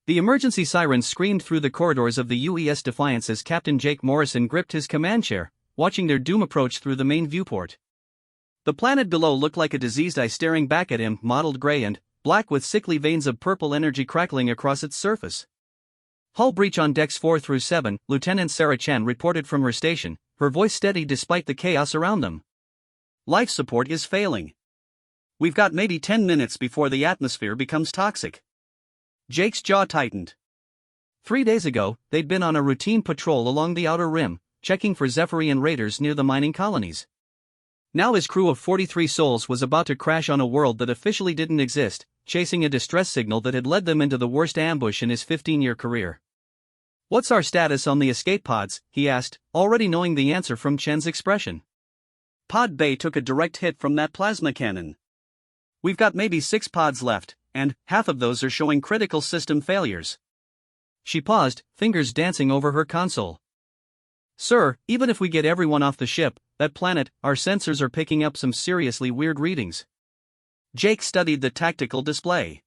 The emergency sirens screamed through the corridors of the UES Defiance as Captain Jake Morrison gripped his command chair, watching their doom approach through the main viewport. The planet below looked like a diseased eye staring back at him, mottled gray and black with sickly veins of purple energy crackling across its surface. Hull breach on decks 4 through 7, Lieutenant Sarah Chen reported from her station, her voice steady despite the chaos around them. Life support is failing. We've got maybe 10 minutes before the atmosphere becomes toxic. Jake's jaw tightened. 3 days ago, they'd been on a routine patrol along the outer rim, checking for Zephyrian raiders near the mining colonies. Now his crew of 43 souls was about to crash on a world that officially didn't exist, chasing a distress signal that had led them into the worst ambush in his 15-year career. "What's our status on the escape pods?" he asked, already knowing the answer from Chen's expression. "Pod Bay took a direct hit from that plasma cannon. We've got maybe 6 pods left, and half of those are showing critical system failures." She paused, fingers dancing over her console. "Sir, even if we get everyone off the ship, that planet, our sensors are picking up some seriously weird readings." Jake studied the tactical display.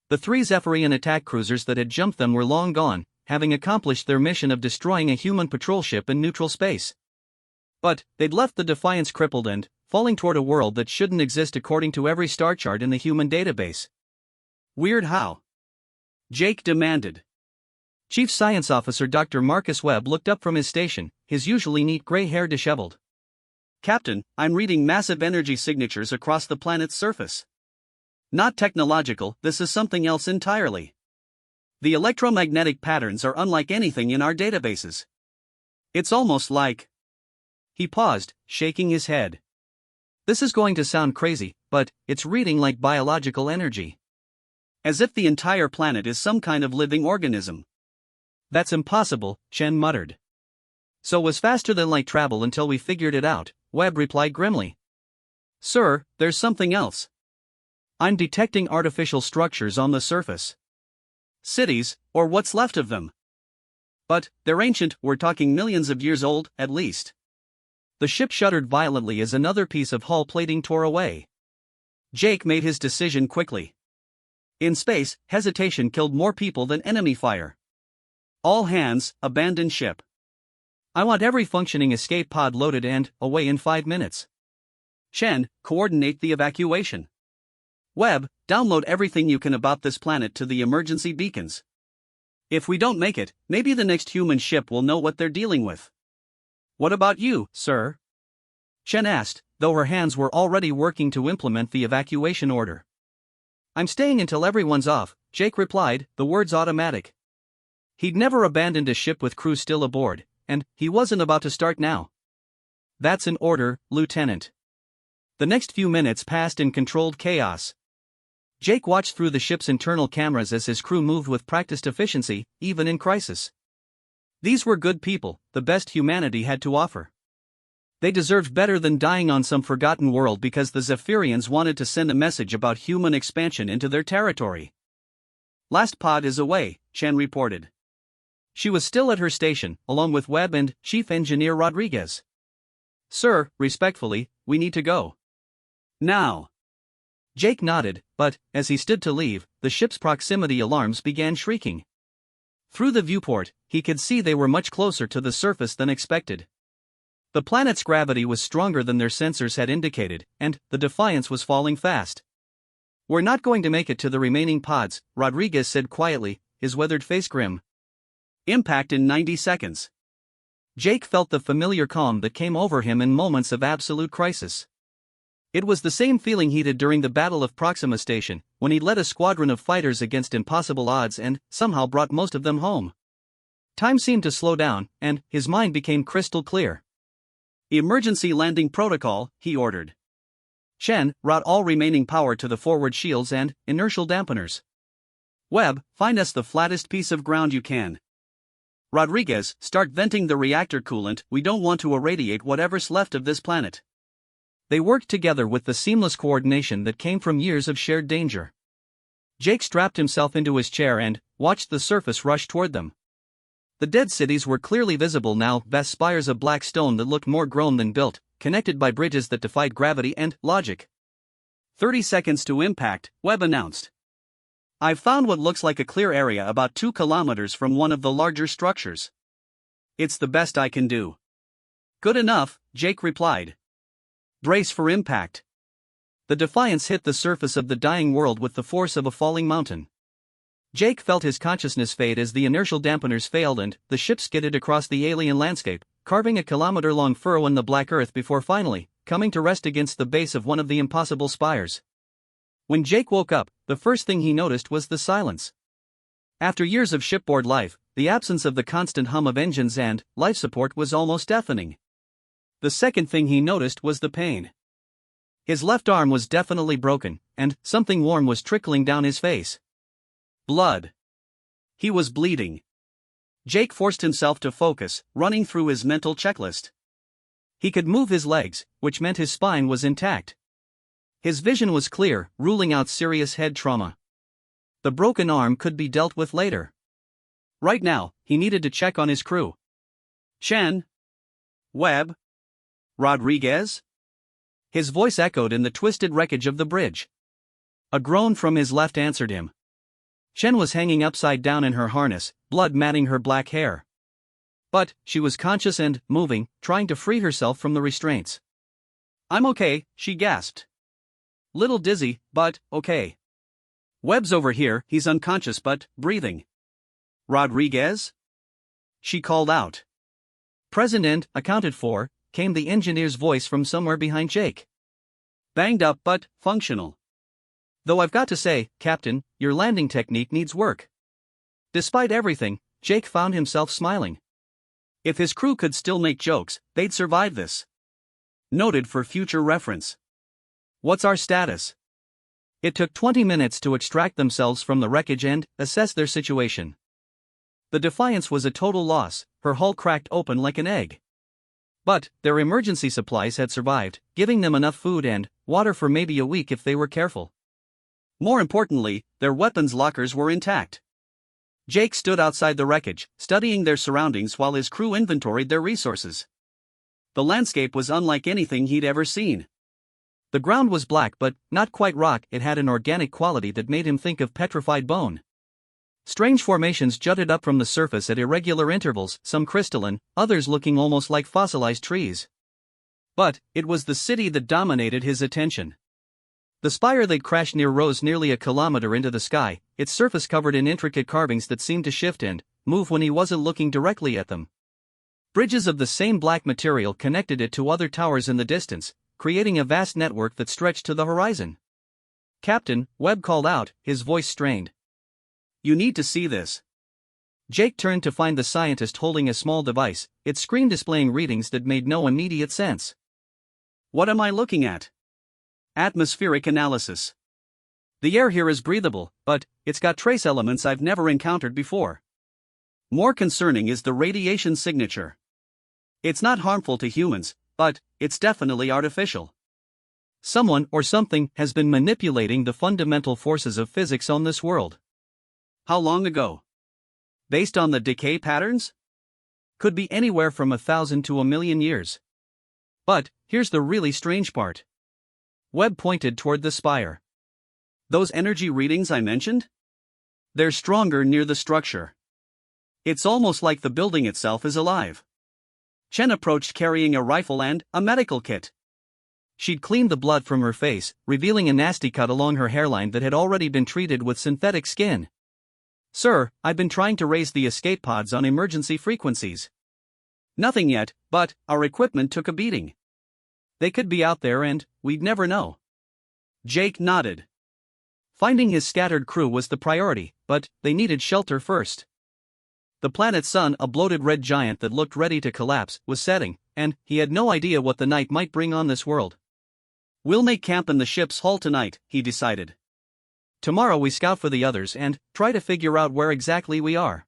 The 3 Zephyrian attack cruisers that had jumped them were long gone, having accomplished their mission of destroying a human patrol ship in neutral space. But they'd left the Defiance crippled and falling toward a world that shouldn't exist according to every star chart in the human database. "Weird how?" Jake demanded. Chief Science Officer Dr. Marcus Webb looked up from his station, his usually neat gray hair disheveled. "Captain, I'm reading massive energy signatures across the planet's surface. Not technological, this is something else entirely. The electromagnetic patterns are unlike anything in our databases. It's almost like..." He paused, shaking his head. "This is going to sound crazy, but it's reading like biological energy. As if the entire planet is some kind of living organism." "That's impossible," Chen muttered. "So was faster than light travel until we figured it out," Webb replied grimly. "Sir, there's something else. I'm detecting artificial structures on the surface. Cities, or what's left of them. But they're ancient, we're talking millions of years old, at least." The ship shuddered violently as another piece of hull plating tore away. Jake made his decision quickly. In space, hesitation killed more people than enemy fire. "All hands, abandon ship. I want every functioning escape pod loaded and away in 5 minutes. Chen, coordinate the evacuation. Webb, download everything you can about this planet to the emergency beacons. If we don't make it, maybe the next human ship will know what they're dealing with." "What about you, sir?" Chen asked, though her hands were already working to implement the evacuation order. "I'm staying until everyone's off," Jake replied, the words automatic. He'd never abandoned a ship with crew still aboard, and he wasn't about to start now. "That's an order, Lieutenant." The next few minutes passed in controlled chaos. Jake watched through the ship's internal cameras as his crew moved with practiced efficiency, even in crisis. These were good people, the best humanity had to offer. They deserved better than dying on some forgotten world because the Zephyrians wanted to send a message about human expansion into their territory. "Last pod is away," Chen reported. She was still at her station, along with Webb and Chief Engineer Rodriguez. "Sir, respectfully, we need to go. Now." Jake nodded, but, as he stood to leave, the ship's proximity alarms began shrieking. Through the viewport, he could see they were much closer to the surface than expected. The planet's gravity was stronger than their sensors had indicated, and the Defiance was falling fast. "We're not going to make it to the remaining pods," Rodriguez said quietly, his weathered face grim. "Impact in 90 seconds. Jake felt the familiar calm that came over him in moments of absolute crisis. It was the same feeling he'd had during the Battle of Proxima Station, when he led a squadron of fighters against impossible odds and somehow brought most of them home. Time seemed to slow down, and his mind became crystal clear. "Emergency landing protocol," he ordered. Chen, route all remaining power to the forward shields and inertial dampeners. "Webb, find us the flattest piece of ground you can. Rodriguez, start venting the reactor coolant, we don't want to irradiate whatever's left of this planet." They worked together with the seamless coordination that came from years of shared danger. Jake strapped himself into his chair and watched the surface rush toward them. The dead cities were clearly visible now, vast spires of black stone that looked more grown than built, connected by bridges that defied gravity and logic. 30 seconds to impact, Webb announced. I've found what looks like a clear area about 2 kilometers from one of the larger structures. It's the best I can do. Good enough, Jake replied. Brace for impact. The Defiance hit the surface of the dying world with the force of a falling mountain. Jake felt his consciousness fade as the inertial dampeners failed and the ship skidded across the alien landscape, carving a kilometer-long furrow in the black earth before finally coming to rest against the base of one of the impossible spires. When Jake woke up, the first thing he noticed was the silence. After years of shipboard life, the absence of the constant hum of engines and life support was almost deafening. The second thing he noticed was the pain. His left arm was definitely broken, and something warm was trickling down his face. Blood. He was bleeding. Jake forced himself to focus, running through his mental checklist. He could move his legs, which meant his spine was intact. His vision was clear, ruling out serious head trauma. The broken arm could be dealt with later. Right now, he needed to check on his crew. Chen? Webb? Rodriguez? His voice echoed in the twisted wreckage of the bridge. A groan from his left answered him. Chen was hanging upside down in her harness, blood matting her black hair. But she was conscious and moving, trying to free herself from the restraints. I'm okay, she gasped. Little dizzy, but okay. Webb's over here, he's unconscious but breathing. Rodriguez? She called out. Present and accounted for, came the engineer's voice from somewhere behind Jake. Banged up but functional. Though I've got to say, Captain, your landing technique needs work. Despite everything, Jake found himself smiling. If his crew could still make jokes, they'd survive this. Noted for future reference. What's our status? It took 20 minutes to extract themselves from the wreckage and assess their situation. The Defiance was a total loss, her hull cracked open like an egg. But their emergency supplies had survived, giving them enough food and water for maybe a week if they were careful. More importantly, their weapons lockers were intact. Jake stood outside the wreckage, studying their surroundings while his crew inventoried their resources. The landscape was unlike anything he'd ever seen. The ground was black but not quite rock, it had an organic quality that made him think of petrified bone. Strange formations jutted up from the surface at irregular intervals, some crystalline, others looking almost like fossilized trees. But it was the city that dominated his attention. The spire they'd crashed near rose nearly a kilometer into the sky, its surface covered in intricate carvings that seemed to shift and move when he wasn't looking directly at them. Bridges of the same black material connected it to other towers in the distance, creating a vast network that stretched to the horizon. Captain, Webb called out, his voice strained. You need to see this. Jake turned to find the scientist holding a small device, its screen displaying readings that made no immediate sense. What am I looking at? Atmospheric analysis. The air here is breathable, but it's got trace elements I've never encountered before. More concerning is the radiation signature. It's not harmful to humans, but it's definitely artificial. Someone or something has been manipulating the fundamental forces of physics on this world. How long ago? Based on the decay patterns? Could be anywhere from 1,000 to 1,000,000 years. But here's the really strange part. Webb pointed toward the spire. Those energy readings I mentioned? They're stronger near the structure. It's almost like the building itself is alive. Chen approached carrying a rifle and a medical kit. She'd cleaned the blood from her face, revealing a nasty cut along her hairline that had already been treated with synthetic skin. Sir, I've been trying to raise the escape pods on emergency frequencies. Nothing yet, but our equipment took a beating. They could be out there and we'd never know. Jake nodded. Finding his scattered crew was the priority, but they needed shelter first. The planet's sun, a bloated red giant that looked ready to collapse, was setting, and he had no idea what the night might bring on this world. We'll make camp in the ship's hull tonight, he decided. Tomorrow we scout for the others and try to figure out where exactly we are.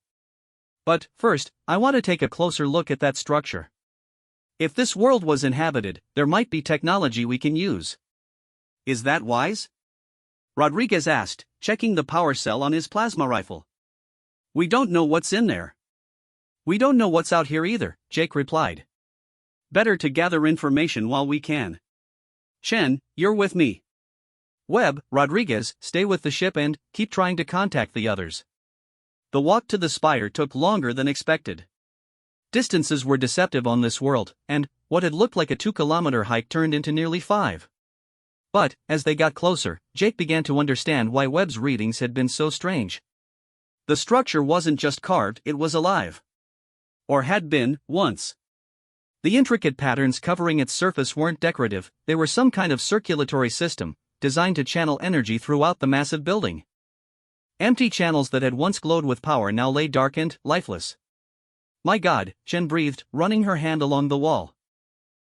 But first, I want to take a closer look at that structure. If this world was inhabited, there might be technology we can use. Is that wise? Rodriguez asked, checking the power cell on his plasma rifle. We don't know what's in there. We don't know what's out here either, Jake replied. Better to gather information while we can. Chen, you're with me. Webb, Rodriguez, stay with the ship and keep trying to contact the others. The walk to the spire took longer than expected. Distances were deceptive on this world, and what had looked like a 2-kilometer hike turned into nearly 5. But, as they got closer, Jake began to understand why Webb's readings had been so strange. The structure wasn't just carved, it was alive. Or had been, once. The intricate patterns covering its surface weren't decorative, they were some kind of circulatory system, designed to channel energy throughout the massive building. Empty channels that had once glowed with power now lay darkened, lifeless. My God, Chen breathed, running her hand along the wall.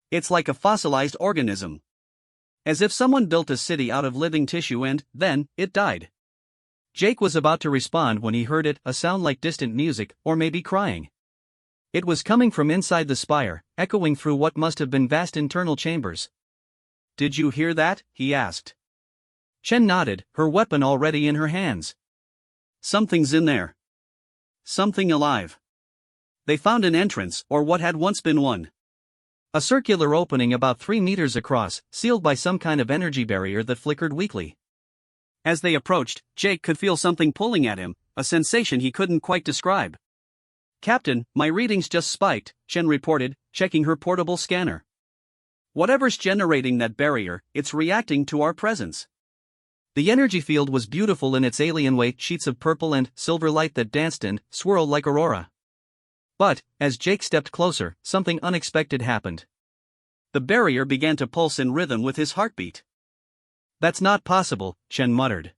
It's like a fossilized organism. As if someone built a city out of living tissue and, then, it died. Jake was about to respond when he heard it, a sound like distant music, or maybe crying. It was coming from inside the spire, echoing through what must have been vast internal chambers. Did you hear that? He asked. Chen nodded, her weapon already in her hands. Something's in there. Something alive. They found an entrance, or what had once been one. A circular opening about 3 meters across, sealed by some kind of energy barrier that flickered weakly. As they approached, Jake could feel something pulling at him, a sensation he couldn't quite describe. Captain, my readings just spiked, Chen reported, checking her portable scanner. Whatever's generating that barrier, it's reacting to our presence. The energy field was beautiful in its alien way, sheets of purple and silver light that danced and swirled like aurora. But, as Jake stepped closer, something unexpected happened. The barrier began to pulse in rhythm with his heartbeat. That's not possible, Chen muttered.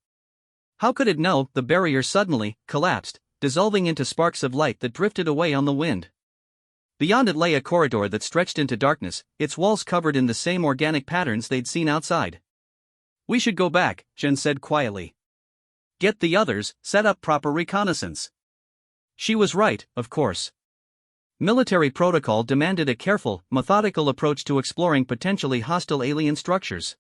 How could it know? The barrier suddenly collapsed, dissolving into sparks of light that drifted away on the wind. Beyond it lay a corridor that stretched into darkness, its walls covered in the same organic patterns they'd seen outside. We should go back, Chen said quietly. Get the others, set up proper reconnaissance. She was right, of course. Military protocol demanded a careful, methodical approach to exploring potentially hostile alien structures.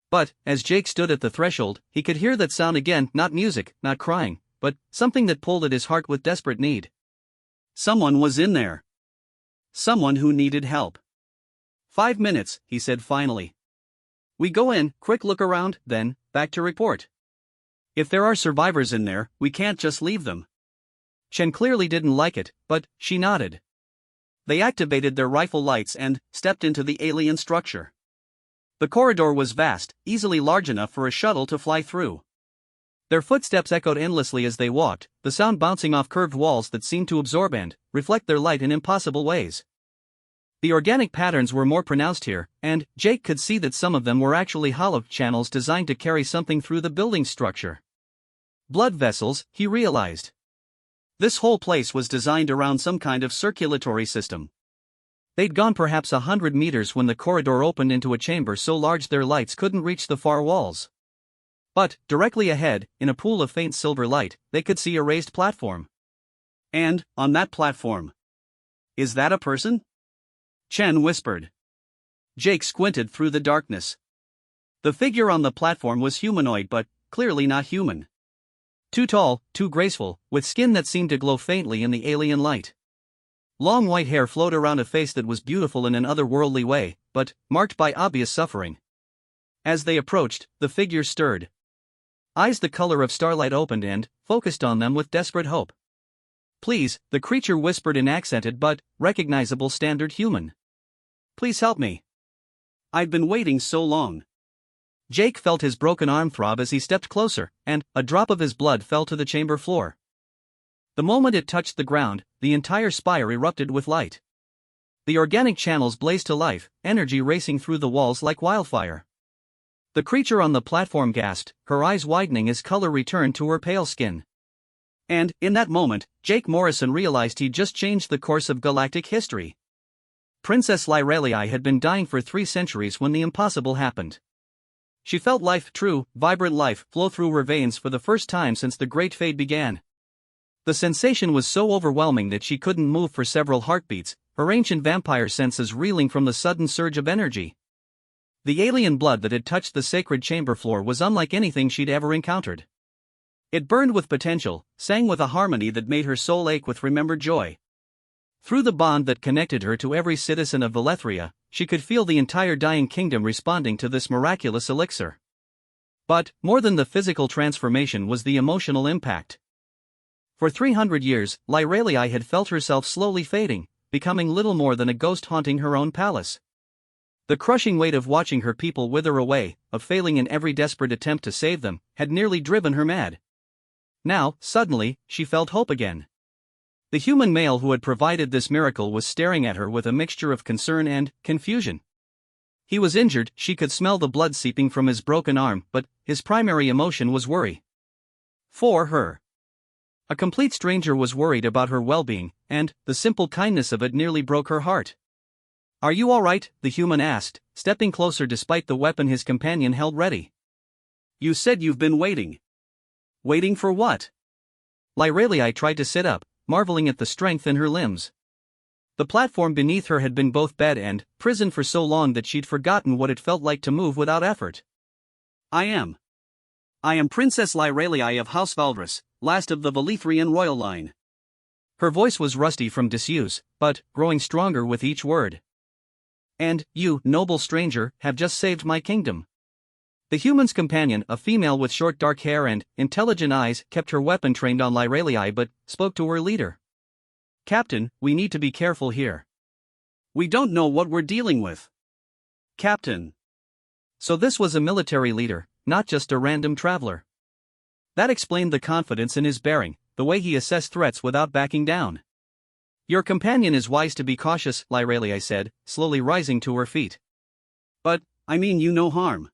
But, as Jake stood at the threshold, he could hear that sound again, not music, not crying, but something that pulled at his heart with desperate need. Someone was in there. Someone who needed help. 5 minutes, he said finally. We go in, quick look around, then, back to report. If there are survivors in there, we can't just leave them. Chen clearly didn't like it, but she nodded. They activated their rifle lights and stepped into the alien structure. The corridor was vast, easily large enough for a shuttle to fly through. Their footsteps echoed endlessly as they walked, the sound bouncing off curved walls that seemed to absorb and reflect their light in impossible ways. The organic patterns were more pronounced here, and Jake could see that some of them were actually hollow channels designed to carry something through the building structure. Blood vessels, he realized. This whole place was designed around some kind of circulatory system. They'd gone perhaps 100 meters when the corridor opened into a chamber so large their lights couldn't reach the far walls. But, directly ahead, in a pool of faint silver light, they could see a raised platform. And, on that platform. Is that a person? Chen whispered. Jake squinted through the darkness. The figure on the platform was humanoid but, clearly not human. Too tall, too graceful, with skin that seemed to glow faintly in the alien light. Long white hair flowed around a face that was beautiful in an otherworldly way, but marked by obvious suffering. As they approached, the figure stirred. Eyes the color of starlight opened and focused on them with desperate hope. Please, the creature whispered in accented but recognizable standard human. Please help me. I've been waiting so long. Jake felt his broken arm throb as he stepped closer, and a drop of his blood fell to the chamber floor. The moment it touched the ground, the entire spire erupted with light. The organic channels blazed to life, energy racing through the walls like wildfire. The creature on the platform gasped, her eyes widening as color returned to her pale skin. And, in that moment, Jake Morrison realized he'd just changed the course of galactic history. Princess Lyrelii had been dying for 3 centuries when the impossible happened. She felt life, true, vibrant life, flow through her veins for the first time since the Great Fade began. The sensation was so overwhelming that she couldn't move for several heartbeats, her ancient vampire senses reeling from the sudden surge of energy. The alien blood that had touched the sacred chamber floor was unlike anything she'd ever encountered. It burned with potential, sang with a harmony that made her soul ache with remembered joy. Through the bond that connected her to every citizen of Valethria, she could feel the entire dying kingdom responding to this miraculous elixir. But, more than the physical transformation was the emotional impact. For 300 years, Lyralii had felt herself slowly fading, becoming little more than a ghost haunting her own palace. The crushing weight of watching her people wither away, of failing in every desperate attempt to save them, had nearly driven her mad. Now, suddenly, she felt hope again. The human male who had provided this miracle was staring at her with a mixture of concern and confusion. He was injured, she could smell the blood seeping from his broken arm, but his primary emotion was worry. For her. A complete stranger was worried about her well-being, and the simple kindness of it nearly broke her heart. "Are you all right?" the human asked, stepping closer despite the weapon his companion held ready. "You said you've been waiting." "Waiting for what?" Lyralii tried to sit up, marveling at the strength in her limbs. The platform beneath her had been both bed and prison for so long that she'd forgotten what it felt like to move without effort. I am Princess Lyralii of House Valdris, last of the Valithrian royal line." Her voice was rusty from disuse, but growing stronger with each word. "And you, noble stranger, have just saved my kingdom." The human's companion, a female with short dark hair and intelligent eyes, kept her weapon trained on Lyralii but spoke to her leader. "Captain, we need to be careful here. We don't know what we're dealing with." "Captain." So this was a military leader, not just a random traveler. That explained the confidence in his bearing, the way he assessed threats without backing down. "Your companion is wise to be cautious," Lyralii said, slowly rising to her feet. "But, I mean you no harm."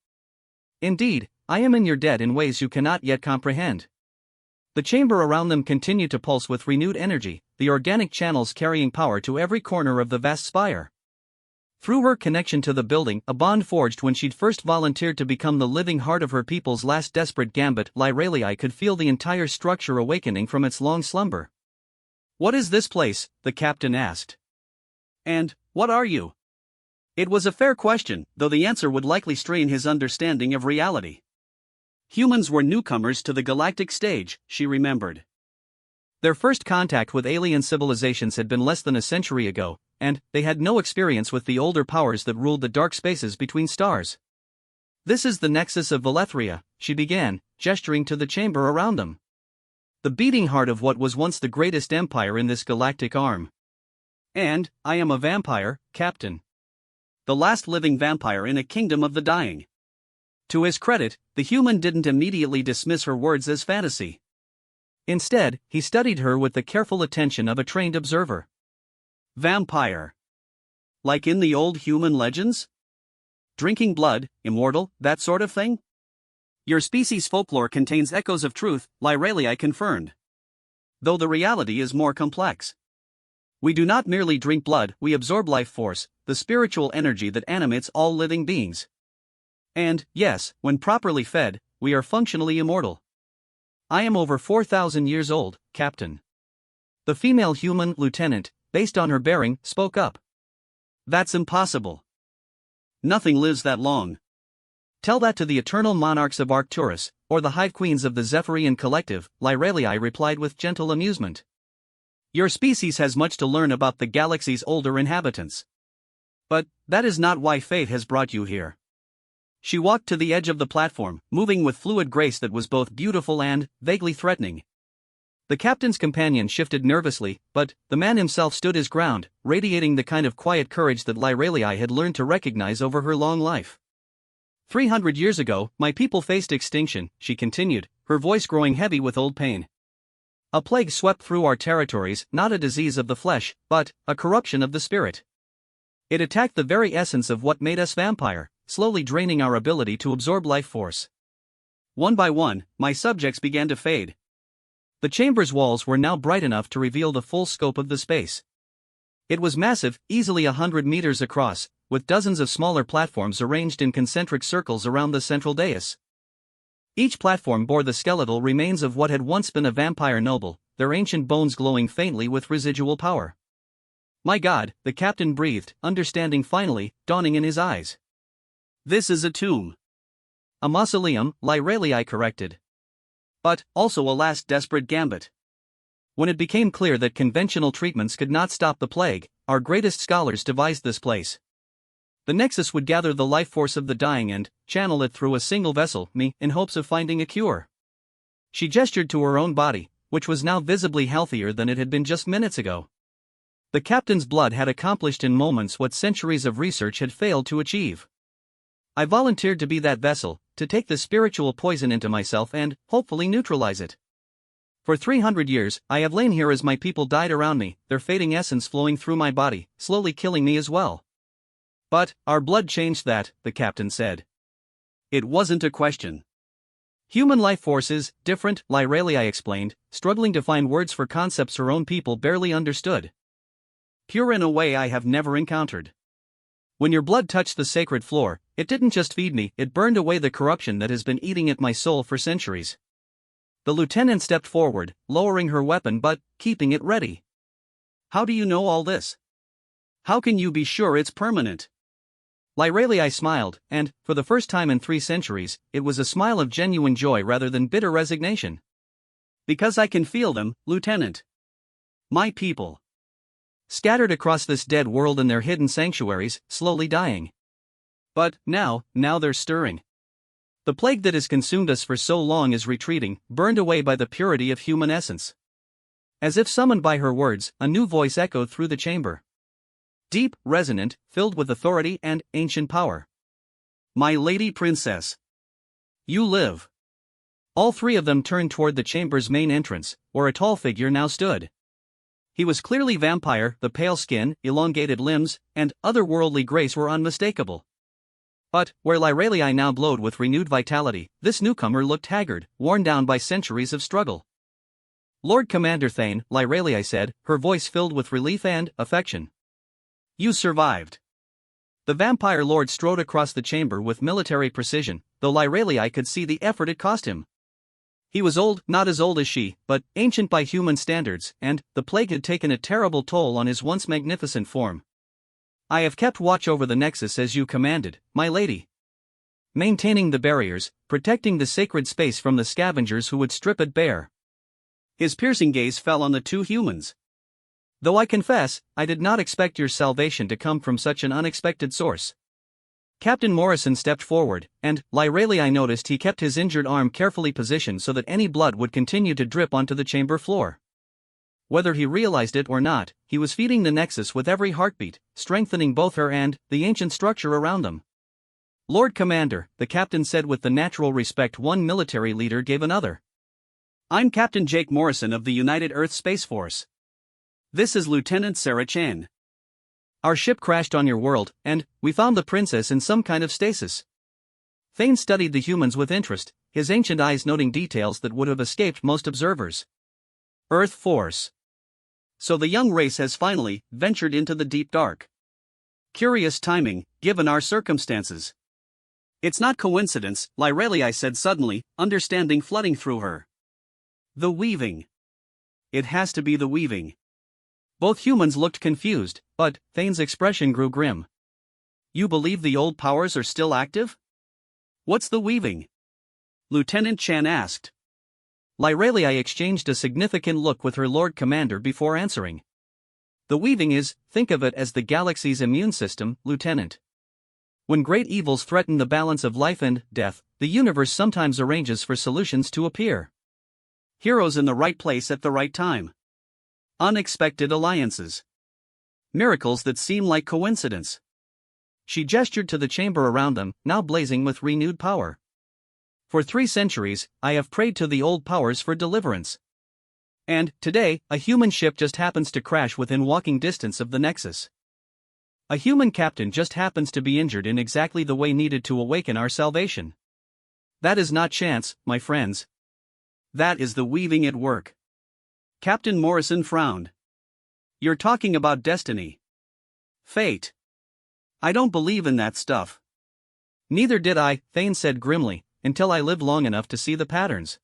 "Indeed, I am in your debt in ways you cannot yet comprehend." The chamber around them continued to pulse with renewed energy, the organic channels carrying power to every corner of the vast spire. Through her connection to the building, a bond forged when she'd first volunteered to become the living heart of her people's last desperate gambit, Lyralii could feel the entire structure awakening from its long slumber. "What is this place?" the captain asked. "And what are you?" It was a fair question, though the answer would likely strain his understanding of reality. Humans were newcomers to the galactic stage, she remembered. Their first contact with alien civilizations had been less than a century ago, and they had no experience with the older powers that ruled the dark spaces between stars. "This is the nexus of Valethria," she began, gesturing to the chamber around them. "The beating heart of what was once the greatest empire in this galactic arm. And I am a vampire, Captain. The last living vampire in a kingdom of the dying." To his credit, the human didn't immediately dismiss her words as fantasy. Instead, he studied her with the careful attention of a trained observer. "Vampire. Like in the old human legends? Drinking blood, immortal, that sort of thing?" "Your species' folklore contains echoes of truth," Lyralii confirmed. "Though the reality is more complex. We do not merely drink blood, we absorb life force, the spiritual energy that animates all living beings. And, yes, when properly fed, we are functionally immortal. I am over 4,000 years old, Captain." The female human lieutenant, based on her bearing, spoke up. "That's impossible. Nothing lives that long." "Tell that to the eternal monarchs of Arcturus, or the hive queens of the Zephyrian collective," Lyralii replied with gentle amusement. "Your species has much to learn about the galaxy's older inhabitants. But that is not why fate has brought you here." She walked to the edge of the platform, moving with fluid grace that was both beautiful and vaguely threatening. The captain's companion shifted nervously, but the man himself stood his ground, radiating the kind of quiet courage that Lyralii had learned to recognize over her long life. 300 years ago, my people faced extinction," she continued, her voice growing heavy with old pain. "A plague swept through our territories, not a disease of the flesh, but a corruption of the spirit. It attacked the very essence of what made us vampire, slowly draining our ability to absorb life force. One by one, my subjects began to fade." The chamber's walls were now bright enough to reveal the full scope of the space. It was massive, easily 100 meters across, with dozens of smaller platforms arranged in concentric circles around the central dais. Each platform bore the skeletal remains of what had once been a vampire noble, their ancient bones glowing faintly with residual power. "My God," the captain breathed, understanding finally, dawning in his eyes. "This is a tomb." "A mausoleum," Lyralii corrected. "But also a last desperate gambit. When it became clear that conventional treatments could not stop the plague, our greatest scholars devised this place. The Nexus would gather the life force of the dying and channel it through a single vessel, me, in hopes of finding a cure. She gestured to her own body, which was now visibly healthier than it had been just minutes ago. The captain's blood had accomplished in moments what centuries of research had failed to achieve. I volunteered to be that vessel, to take the spiritual poison into myself and, hopefully, neutralize it. For 300 years, I have lain here as my people died around me, their fading essence flowing through my body, slowly killing me as well. But, our blood changed that, the captain said. It wasn't a question. Human life force is different, Lyralia explained, struggling to find words for concepts her own people barely understood. Pure in a way I have never encountered. When your blood touched the sacred floor, it didn't just feed me, it burned away the corruption that has been eating at my soul for centuries. The lieutenant stepped forward, lowering her weapon but keeping it ready. How do you know all this? How can you be sure it's permanent? Lyralia smiled, and, for the first time in 3 centuries, it was a smile of genuine joy rather than bitter resignation. Because I can feel them, Lieutenant. My people. Scattered across this dead world in their hidden sanctuaries, slowly dying. But, now they're stirring. The plague that has consumed us for so long is retreating, burned away by the purity of human essence. As if summoned by her words, a new voice echoed through the chamber. Deep, resonant, filled with authority and ancient power. My lady princess. You live. All 3 of them turned toward the chamber's main entrance, where a tall figure now stood. He was clearly vampire, the pale skin, elongated limbs, and otherworldly grace were unmistakable. But, where Lyralia now glowed with renewed vitality, this newcomer looked haggard, worn down by centuries of struggle. Lord Commander Thane, Lyralia said, her voice filled with relief and affection. You survived. The vampire lord strode across the chamber with military precision, though Lyralia could see the effort it cost him. He was old, not as old as she, but ancient by human standards, and the plague had taken a terrible toll on his once magnificent form. I have kept watch over the Nexus as you commanded, my lady. Maintaining the barriers, protecting the sacred space from the scavengers who would strip it bare. His piercing gaze fell on the 2 humans. Though I confess, I did not expect your salvation to come from such an unexpected source. Captain Morrison stepped forward, and, Lyralia noticed he kept his injured arm carefully positioned so that any blood would continue to drip onto the chamber floor. Whether he realized it or not, he was feeding the Nexus with every heartbeat, strengthening both her and the ancient structure around them. Lord Commander, the captain said with the natural respect one military leader gave another. I'm Captain Jake Morrison of the United Earth Space Force. This is Lieutenant Sarah Chan. Our ship crashed on your world, and we found the princess in some kind of stasis. Thane studied the humans with interest, his ancient eyes noting details that would have escaped most observers. Earth Force. So the young race has finally ventured into the deep dark. Curious timing, given our circumstances. It's not coincidence, Lyralia said suddenly, understanding flooding through her. The weaving. It has to be the weaving. Both humans looked confused, but Thane's expression grew grim. You believe the old powers are still active? What's the weaving? Lieutenant Chan asked. Lyralia exchanged a significant look with her Lord Commander before answering. The weaving is, think of it as the galaxy's immune system, Lieutenant. When great evils threaten the balance of life and death, the universe sometimes arranges for solutions to appear. Heroes in the right place at the right time. Unexpected alliances. Miracles that seem like coincidence. She gestured to the chamber around them, now blazing with renewed power. For 3 centuries, I have prayed to the old powers for deliverance. And, today, a human ship just happens to crash within walking distance of the Nexus. A human captain just happens to be injured in exactly the way needed to awaken our salvation. That is not chance, my friends. That is the weaving at work. Captain Morrison frowned. You're talking about destiny. Fate. I don't believe in that stuff. Neither did I, Thane said grimly, until I lived long enough to see the patterns.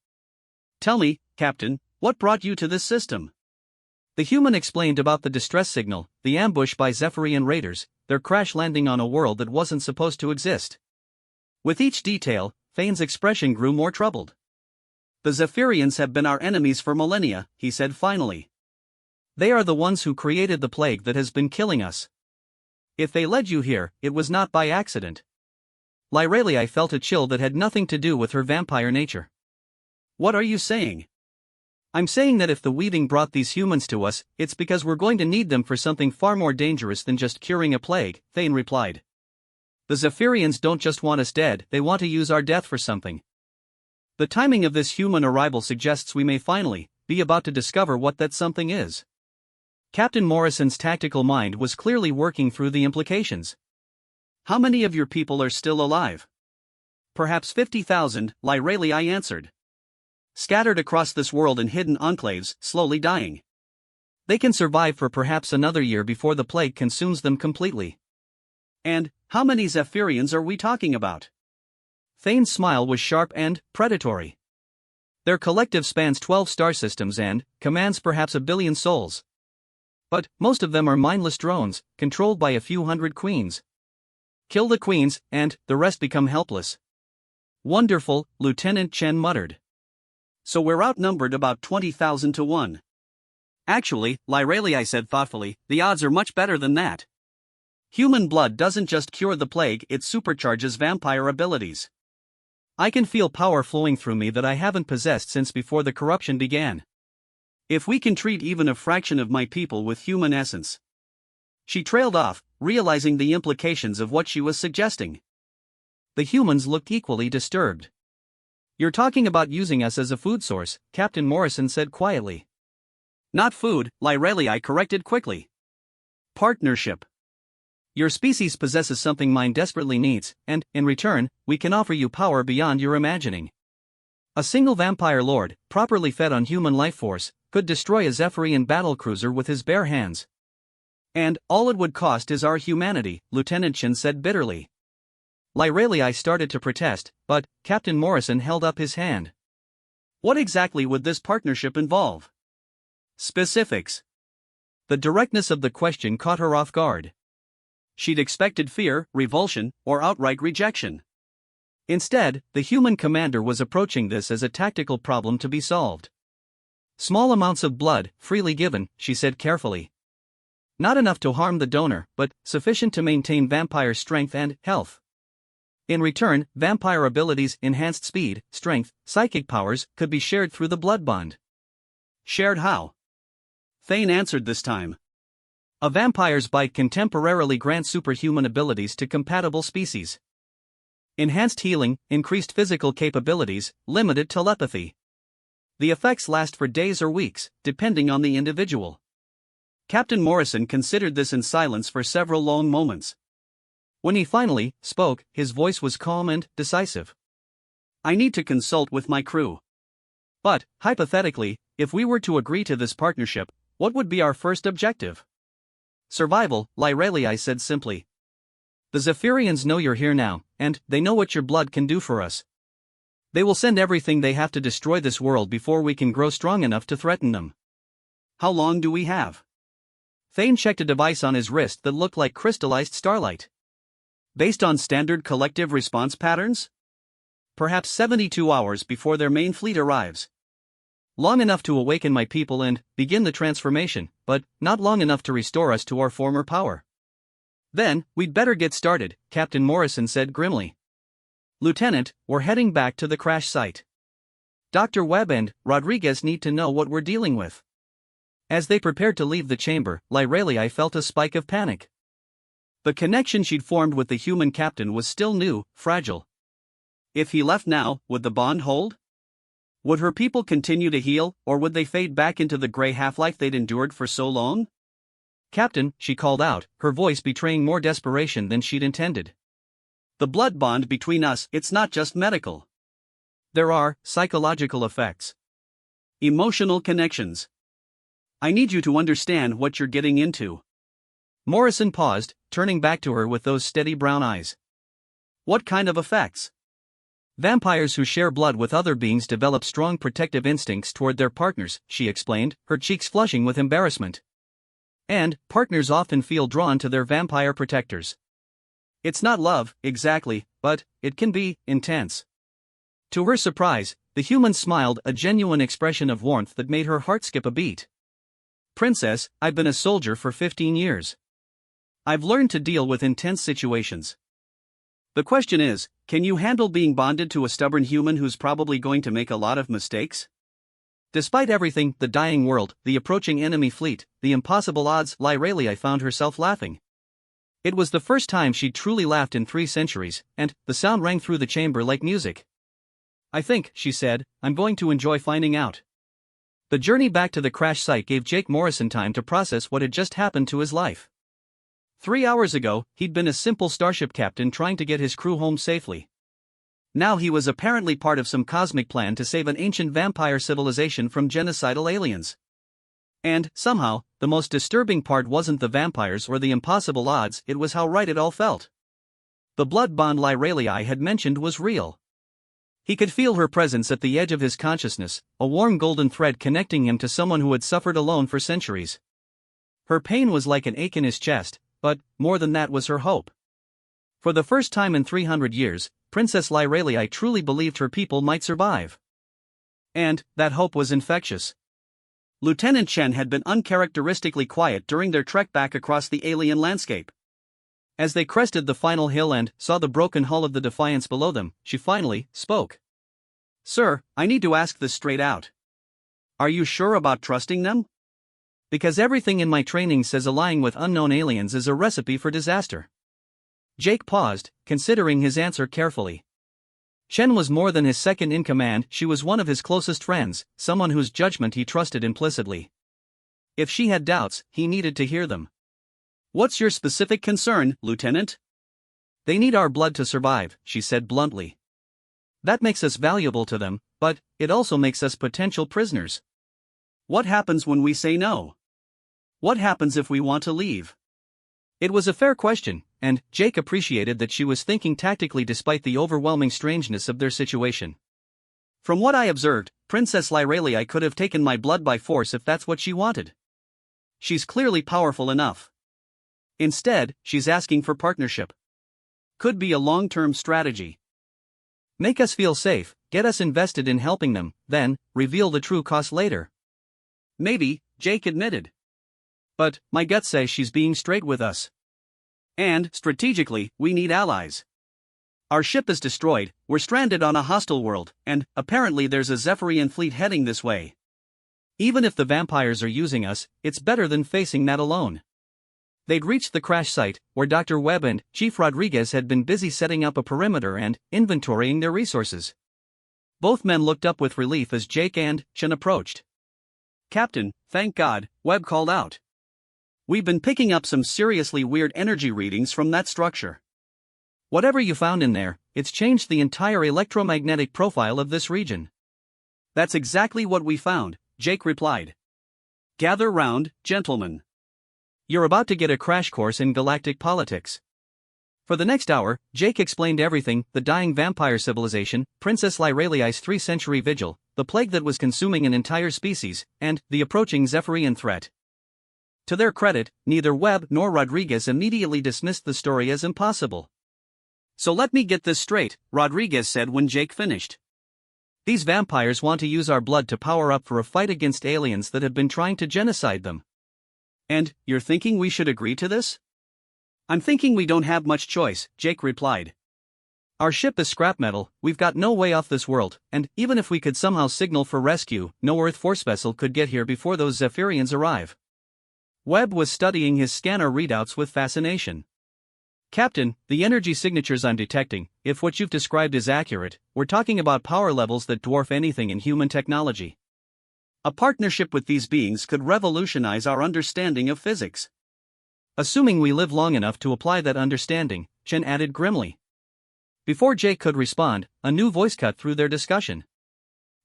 Tell me, Captain, what brought you to this system? The human explained about the distress signal, the ambush by Zephyrian raiders, their crash landing on a world that wasn't supposed to exist. With each detail, Thane's expression grew more troubled. The Zephyrians have been our enemies for millennia, he said finally. They are the ones who created the plague that has been killing us. If they led you here, it was not by accident. Lyralii felt a chill that had nothing to do with her vampire nature. What are you saying? I'm saying that if the weaving brought these humans to us, it's because we're going to need them for something far more dangerous than just curing a plague, Thane replied. The Zephyrians don't just want us dead, they want to use our death for something. The timing of this human arrival suggests we may finally be about to discover what that something is. Captain Morrison's tactical mind was clearly working through the implications. How many of your people are still alive? Perhaps 50,000, Lyralii answered. Scattered across this world in hidden enclaves, slowly dying. They can survive for perhaps another year before the plague consumes them completely. And how many Zephyrians are we talking about? Thane's smile was sharp and predatory. Their collective spans 12 star systems and commands perhaps 1 billion souls. But most of them are mindless drones, controlled by a few hundred queens. Kill the queens, and the rest become helpless. Wonderful, Lieutenant Chen muttered. So we're outnumbered about 20,000 to 1. Actually, Lyralii said thoughtfully, the odds are much better than that. Human blood doesn't just cure the plague, it supercharges vampire abilities. I can feel power flowing through me that I haven't possessed since before the corruption began. If we can treat even a fraction of my people with human essence. She trailed off, realizing the implications of what she was suggesting. The humans looked equally disturbed. You're talking about using us as a food source, Captain Morrison said quietly. Not food, Lyralii corrected quickly. Partnership. Your species possesses something mine desperately needs, and, in return, we can offer you power beyond your imagining. A single vampire lord, properly fed on human life force, could destroy a Zephyrian battlecruiser with his bare hands. And all it would cost is our humanity, Lieutenant Chen said bitterly. Lyralii started to protest, but Captain Morrison held up his hand. What exactly would this partnership involve? Specifics. The directness of the question caught her off guard. She'd expected fear, revulsion, or outright rejection. Instead, the human commander was approaching this as a tactical problem to be solved. Small amounts of blood, freely given, she said carefully. Not enough to harm the donor, but sufficient to maintain vampire strength and health. In return, vampire abilities, enhanced speed, strength, psychic powers, could be shared through the blood bond. Shared how? Thane answered this time. A vampire's bite can temporarily grant superhuman abilities to compatible species. Enhanced healing, increased physical capabilities, limited telepathy. The effects last for days or weeks, depending on the individual. Captain Morrison considered this in silence for several long moments. When he finally spoke, his voice was calm and decisive. I need to consult with my crew. But, hypothetically, if we were to agree to this partnership, what would be our first objective? Survival, Lyralii said simply. The Zephyrians know you're here now, and they know what your blood can do for us. They will send everything they have to destroy this world before we can grow strong enough to threaten them. How long do we have? Thane checked a device on his wrist that looked like crystallized starlight. Based on standard collective response patterns? Perhaps 72 hours before their main fleet arrives. Long enough to awaken my people and begin the transformation, but not long enough to restore us to our former power. Then, we'd better get started, Captain Morrison said grimly. Lieutenant, we're heading back to the crash site. Dr. Webb and Rodriguez need to know what we're dealing with. As they prepared to leave the chamber, Lyralii felt a spike of panic. The connection she'd formed with the human captain was still new, fragile. If he left now, would the bond hold? Would her people continue to heal, or would they fade back into the gray half-life they'd endured for so long? Captain, she called out, her voice betraying more desperation than she'd intended. The blood bond between us, it's not just medical. There are psychological effects. Emotional connections. I need you to understand what you're getting into. Morrison paused, turning back to her with those steady brown eyes. What kind of effects? Vampires who share blood with other beings develop strong protective instincts toward their partners, she explained, her cheeks flushing with embarrassment. And partners often feel drawn to their vampire protectors. It's not love, exactly, but it can be intense. To her surprise, the human smiled, a genuine expression of warmth that made her heart skip a beat. Princess, I've been a soldier for 15 years. I've learned to deal with intense situations. The question is, can you handle being bonded to a stubborn human who's probably going to make a lot of mistakes? Despite everything, the dying world, the approaching enemy fleet, the impossible odds, Lyralii found herself laughing. It was the first time she'd truly laughed in 3 centuries, and the sound rang through the chamber like music. I think, she said, I'm going to enjoy finding out. The journey back to the crash site gave Jake Morrison time to process what had just happened to his life. 3 hours ago, he'd been a simple starship captain trying to get his crew home safely. Now he was apparently part of some cosmic plan to save an ancient vampire civilization from genocidal aliens. And, somehow, the most disturbing part wasn't the vampires or the impossible odds, it was how right it all felt. The blood bond Lyralii had mentioned was real. He could feel her presence at the edge of his consciousness, a warm golden thread connecting him to someone who had suffered alone for centuries. Her pain was like an ache in his chest, but, more than that was her hope. For the first time in 300 years, Princess Lyralii truly believed her people might survive. And, that hope was infectious. Lieutenant Chen had been uncharacteristically quiet during their trek back across the alien landscape. As they crested the final hill and saw the broken hull of the Defiance below them, she finally spoke. Sir, I need to ask this straight out. Are you sure about trusting them? Because everything in my training says allying with unknown aliens is a recipe for disaster. Jake paused, considering his answer carefully. Chen was more than his second in command, she was one of his closest friends, someone whose judgment he trusted implicitly. If she had doubts, he needed to hear them. What's your specific concern, Lieutenant? They need our blood to survive, she said bluntly. That makes us valuable to them, but it also makes us potential prisoners. What happens when we say no? What happens if we want to leave? It was a fair question, and Jake appreciated that she was thinking tactically despite the overwhelming strangeness of their situation. From what I observed, Princess Lyralii could have taken my blood by force if that's what she wanted. She's clearly powerful enough. Instead, she's asking for partnership. Could be a long-term strategy. Make us feel safe, get us invested in helping them, then, reveal the true cost later. Maybe, Jake admitted. But, my gut says she's being straight with us. And, strategically, we need allies. Our ship is destroyed, we're stranded on a hostile world, and, apparently there's a Zephyrian fleet heading this way. Even if the vampires are using us, it's better than facing that alone. They'd reached the crash site, where Dr. Webb and Chief Rodriguez had been busy setting up a perimeter and inventorying their resources. Both men looked up with relief as Jake and Chen approached. Captain, thank God, Webb called out. We've been picking up some seriously weird energy readings from that structure. Whatever you found in there, it's changed the entire electromagnetic profile of this region. That's exactly what we found, Jake replied. Gather round, gentlemen. You're about to get a crash course in galactic politics. For the next hour, Jake explained everything: the dying vampire civilization, Princess Lyralii's 3-century vigil, the plague that was consuming an entire species, and the approaching Zephyrian threat. To their credit, neither Webb nor Rodriguez immediately dismissed the story as impossible. So let me get this straight, Rodriguez said when Jake finished. These vampires want to use our blood to power up for a fight against aliens that have been trying to genocide them. And, you're thinking we should agree to this? I'm thinking we don't have much choice, Jake replied. Our ship is scrap metal, we've got no way off this world, and even if we could somehow signal for rescue, no Earth force vessel could get here before those Zephyrians arrive. Webb was studying his scanner readouts with fascination. Captain, the energy signatures I'm detecting, if what you've described is accurate, we're talking about power levels that dwarf anything in human technology. A partnership with these beings could revolutionize our understanding of physics. Assuming we live long enough to apply that understanding, Chen added grimly. Before Jake could respond, a new voice cut through their discussion.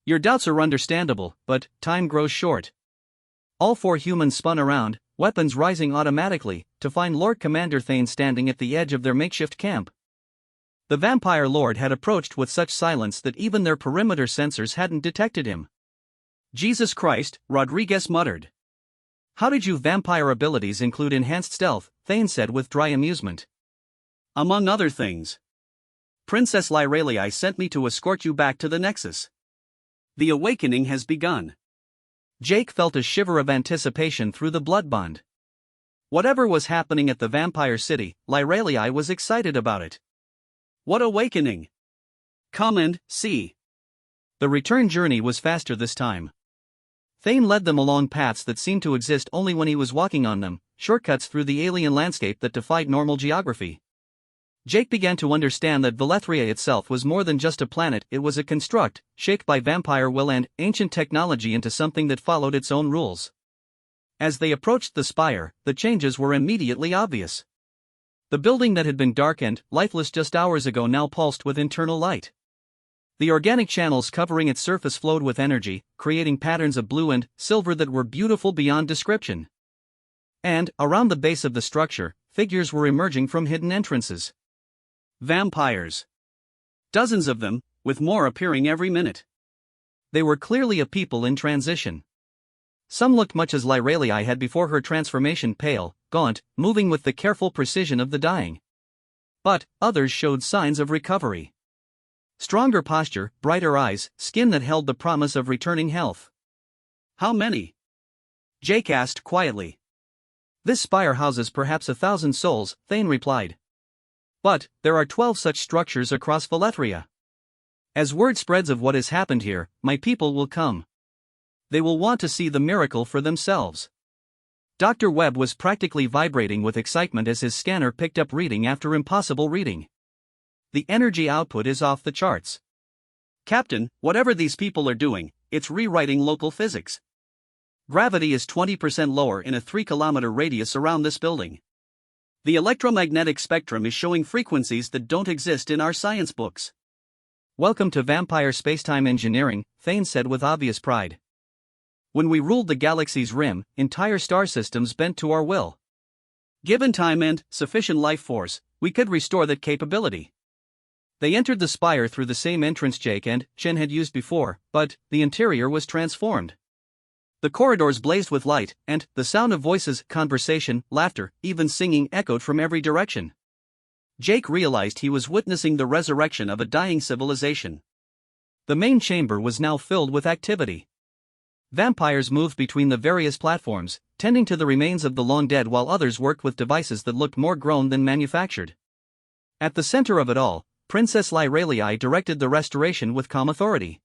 Your doubts are understandable, but time grows short. All 4 humans spun around, weapons rising automatically, to find Lord Commander Thane standing at the edge of their makeshift camp. The vampire lord had approached with such silence that even their perimeter sensors hadn't detected him. Jesus Christ, Rodriguez muttered. How did your vampire abilities include enhanced stealth? Thane said with dry amusement. Among other things. Princess Lyralii sent me to escort you back to the Nexus. The awakening has begun. Jake felt a shiver of anticipation through the blood bond. Whatever was happening at the vampire city, Lyralii was excited about it. What awakening! Come and see. The return journey was faster this time. Thane led them along paths that seemed to exist only when he was walking on them, shortcuts through the alien landscape that defied normal geography. Jake began to understand that Velethria itself was more than just a planet, it was a construct, shaped by vampire will and ancient technology into something that followed its own rules. As they approached the spire, the changes were immediately obvious. The building that had been dark and lifeless just hours ago now pulsed with internal light. The organic channels covering its surface flowed with energy, creating patterns of blue and silver that were beautiful beyond description. And, around the base of the structure, figures were emerging from hidden entrances. Vampires. Dozens of them, with more appearing every minute. They were clearly a people in transition. Some looked much as Lyralii had before her transformation, pale, gaunt, moving with the careful precision of the dying. But others showed signs of recovery. Stronger posture, brighter eyes, skin that held the promise of returning health. How many? Jake asked quietly. This spire houses perhaps 1,000 souls, Thane replied. But there are 12 such structures across Velethria. As word spreads of what has happened here, my people will come. They will want to see the miracle for themselves. Dr. Webb was practically vibrating with excitement as his scanner picked up reading after impossible reading. The energy output is off the charts. Captain, whatever these people are doing, it's rewriting local physics. Gravity is 20% lower in a 3-kilometer radius around this building. The electromagnetic spectrum is showing frequencies that don't exist in our science books. Welcome to vampire spacetime engineering, Thane said with obvious pride. When we ruled the galaxy's rim, entire star systems bent to our will. Given time and sufficient life force, we could restore that capability. They entered the spire through the same entrance Jake and Chen had used before, but the interior was transformed. The corridors blazed with light, and the sound of voices, conversation, laughter, even singing echoed from every direction. Jake realized he was witnessing the resurrection of a dying civilization. The main chamber was now filled with activity. Vampires moved between the various platforms, tending to the remains of the long dead while others worked with devices that looked more grown than manufactured. At the center of it all, Princess Lyralii directed the restoration with calm authority.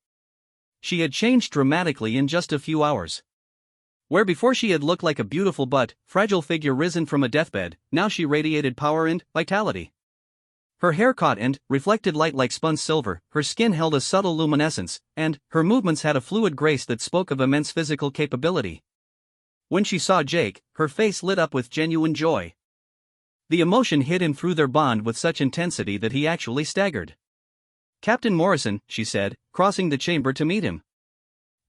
She had changed dramatically in just a few hours. Where before she had looked like a beautiful but fragile figure risen from a deathbed, now she radiated power and vitality. Her hair caught and reflected light like spun silver, her skin held a subtle luminescence, and her movements had a fluid grace that spoke of immense physical capability. When she saw Jake, her face lit up with genuine joy. The emotion hit him through their bond with such intensity that he actually staggered. Captain Morrison, she said, crossing the chamber to meet him.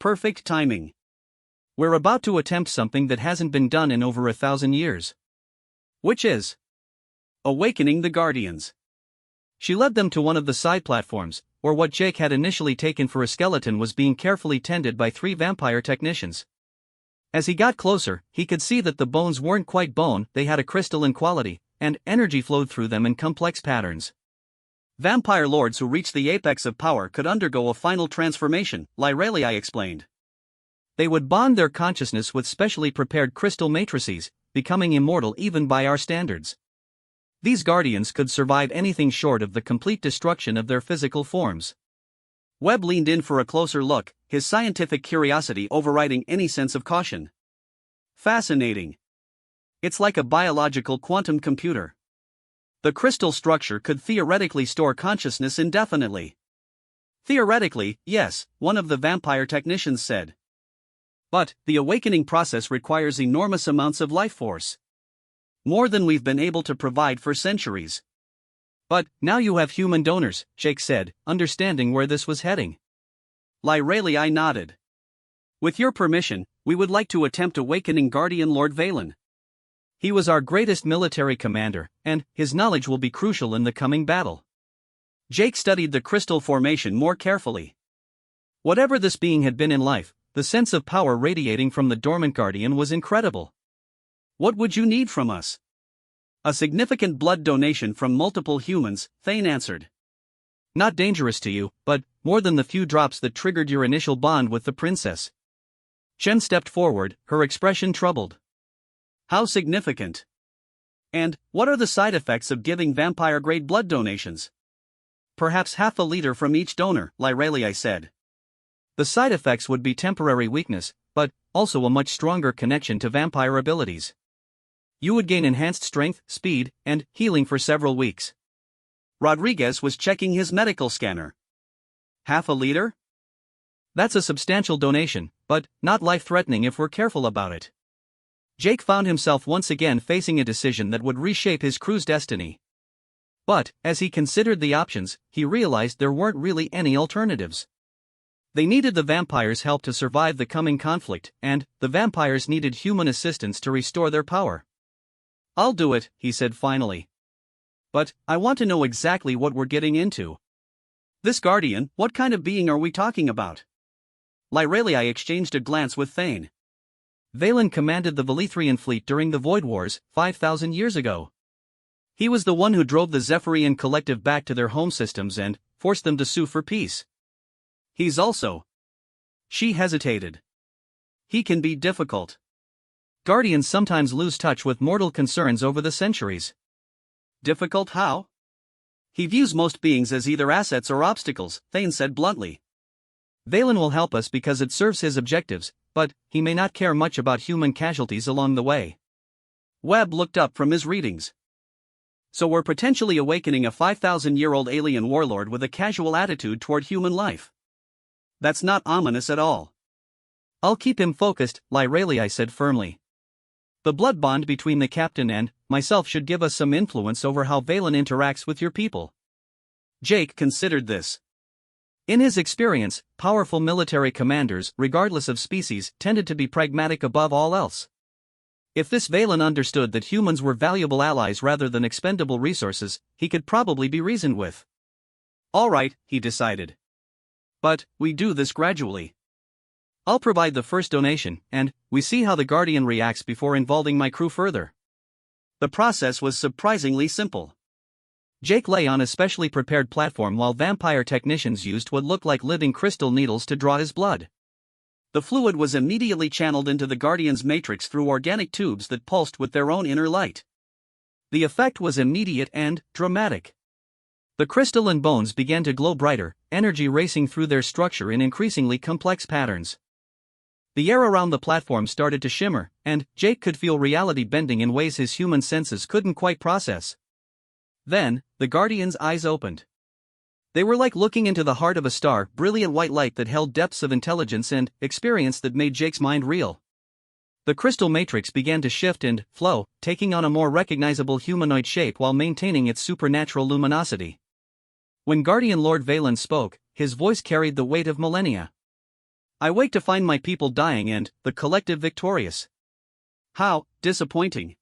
Perfect timing. We're about to attempt something that hasn't been done in over 1,000 years. Which is awakening the Guardians. She led them to one of the side platforms, where what Jake had initially taken for a skeleton was being carefully tended by 3 vampire technicians. As he got closer, he could see that the bones weren't quite bone, they had a crystalline quality, and energy flowed through them in complex patterns. Vampire lords who reached the apex of power could undergo a final transformation, Lyralii explained. They would bond their consciousness with specially prepared crystal matrices, becoming immortal even by our standards. These guardians could survive anything short of the complete destruction of their physical forms. Webb leaned in for a closer look, his scientific curiosity overriding any sense of caution. Fascinating. It's like a biological quantum computer. The crystal structure could theoretically store consciousness indefinitely. Theoretically, yes, one of the vampire technicians said. But the awakening process requires enormous amounts of life force. More than we've been able to provide for centuries. But now you have human donors, Jake said, understanding where this was heading. Lyralii nodded. With your permission, we would like to attempt awakening Guardian Lord Valen. He was our greatest military commander, and his knowledge will be crucial in the coming battle. Jake studied the crystal formation more carefully. Whatever this being had been in life, the sense of power radiating from the dormant Guardian was incredible. What would you need from us? A significant blood donation from multiple humans, Thane answered. Not dangerous to you, but more than the few drops that triggered your initial bond with the princess. Chen stepped forward, her expression troubled. How significant? And what are the side effects of giving vampire-grade blood donations? Perhaps half a liter from each donor, Lyrelii said. The side effects would be temporary weakness, but also a much stronger connection to vampire abilities. You would gain enhanced strength, speed, and healing for several weeks. Rodriguez was checking his medical scanner. Half a liter? That's a substantial donation, but not life-threatening if we're careful about it. Jake found himself once again facing a decision that would reshape his crew's destiny. But, as he considered the options, he realized there weren't really any alternatives. They needed the vampires' help to survive the coming conflict, and the vampires needed human assistance to restore their power. I'll do it, he said finally. But, I want to know exactly what we're getting into. This Guardian, what kind of being are we talking about? Lyrelii exchanged a glance with Thane. Valen commanded the Velithrian fleet during the Void Wars, 5,000 years ago. He was the one who drove the Zephyrian collective back to their home systems and forced them to sue for peace. He's also... She hesitated. He can be difficult. Guardians sometimes lose touch with mortal concerns over the centuries. Difficult how? He views most beings as either assets or obstacles, Thane said bluntly. Valen will help us because it serves his objectives, but he may not care much about human casualties along the way. Webb looked up from his readings. So we're potentially awakening a 5,000-year-old alien warlord with a casual attitude toward human life. That's not ominous at all. I'll keep him focused, Lyrelii said firmly. The blood bond between the captain and myself should give us some influence over how Valen interacts with your people. Jake considered this. In his experience, powerful military commanders, regardless of species, tended to be pragmatic above all else. If this Valen understood that humans were valuable allies rather than expendable resources, he could probably be reasoned with. All right, he decided. But we do this gradually. I'll provide the first donation, and we see how the Guardian reacts before involving my crew further. The process was surprisingly simple. Jake lay on a specially prepared platform while vampire technicians used what looked like living crystal needles to draw his blood. The fluid was immediately channeled into the Guardian's matrix through organic tubes that pulsed with their own inner light. The effect was immediate and dramatic. The crystal and bones began to glow brighter, energy racing through their structure in increasingly complex patterns. The air around the platform started to shimmer, and Jake could feel reality bending in ways his human senses couldn't quite process. Then, the Guardian's eyes opened. They were like looking into the heart of a star, brilliant white light that held depths of intelligence and experience that made Jake's mind reel. The crystal matrix began to shift and flow, taking on a more recognizable humanoid shape while maintaining its supernatural luminosity. When Guardian Lord Valen spoke, his voice carried the weight of millennia. I wake to find my people dying and the collective victorious. How disappointing.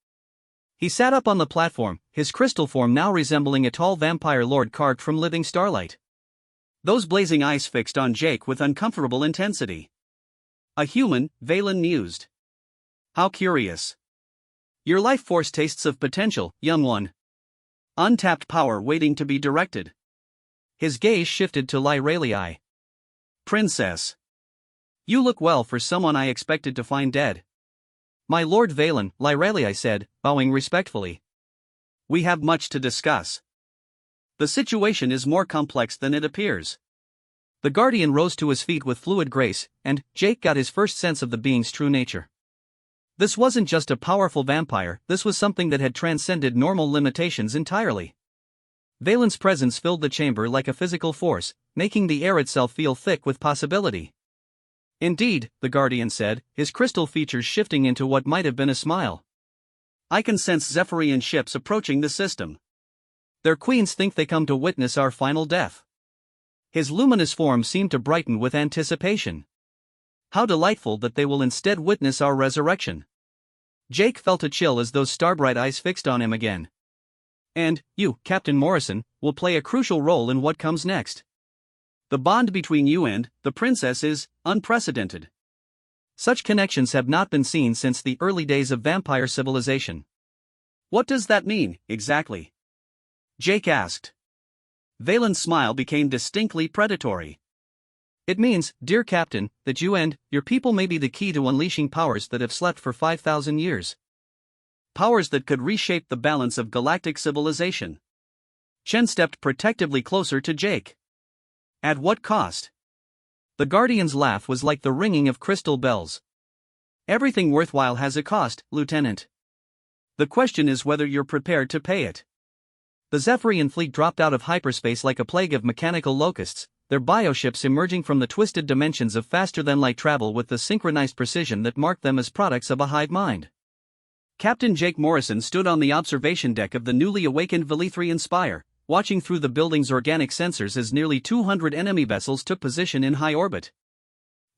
He sat up on the platform, his crystal form now resembling a tall vampire lord carved from living starlight. Those blazing eyes fixed on Jake with uncomfortable intensity. A human, Valen mused. How curious. Your life force tastes of potential, young one. Untapped power waiting to be directed. His gaze shifted to Lyrelii. Princess. You look well for someone I expected to find dead. My Lord Valen, Lyrelii said, bowing respectfully. We have much to discuss. The situation is more complex than it appears. The Guardian rose to his feet with fluid grace, and Jake got his first sense of the being's true nature. This wasn't just a powerful vampire, this was something that had transcended normal limitations entirely. Valen's presence filled the chamber like a physical force, making the air itself feel thick with possibility. Indeed, the Guardian said, his crystal features shifting into what might have been a smile. I can sense Zephyrian ships approaching the system. Their queens think they come to witness our final death. His luminous form seemed to brighten with anticipation. How delightful that they will instead witness our resurrection. Jake felt a chill as those starbright eyes fixed on him again. And you, Captain Morrison, will play a crucial role in what comes next. The bond between you and the princess is unprecedented. Such connections have not been seen since the early days of vampire civilization. What does that mean, exactly? Jake asked. Valen's smile became distinctly predatory. It means, dear Captain, that you and your people may be the key to unleashing powers that have slept for 5,000 years. powers that could reshape the balance of galactic civilization. Chen stepped protectively closer to Jake. At what cost? The Guardian's laugh was like the ringing of crystal bells. Everything worthwhile has a cost, Lieutenant. The question is whether you're prepared to pay it. The Zephyrian fleet dropped out of hyperspace like a plague of mechanical locusts, their bioships emerging from the twisted dimensions of faster-than-light travel with the synchronized precision that marked them as products of a hive mind. Captain Jake Morrison stood on the observation deck of the newly awakened Velithrian Spire, watching through the building's organic sensors as nearly 200 enemy vessels took position in high orbit.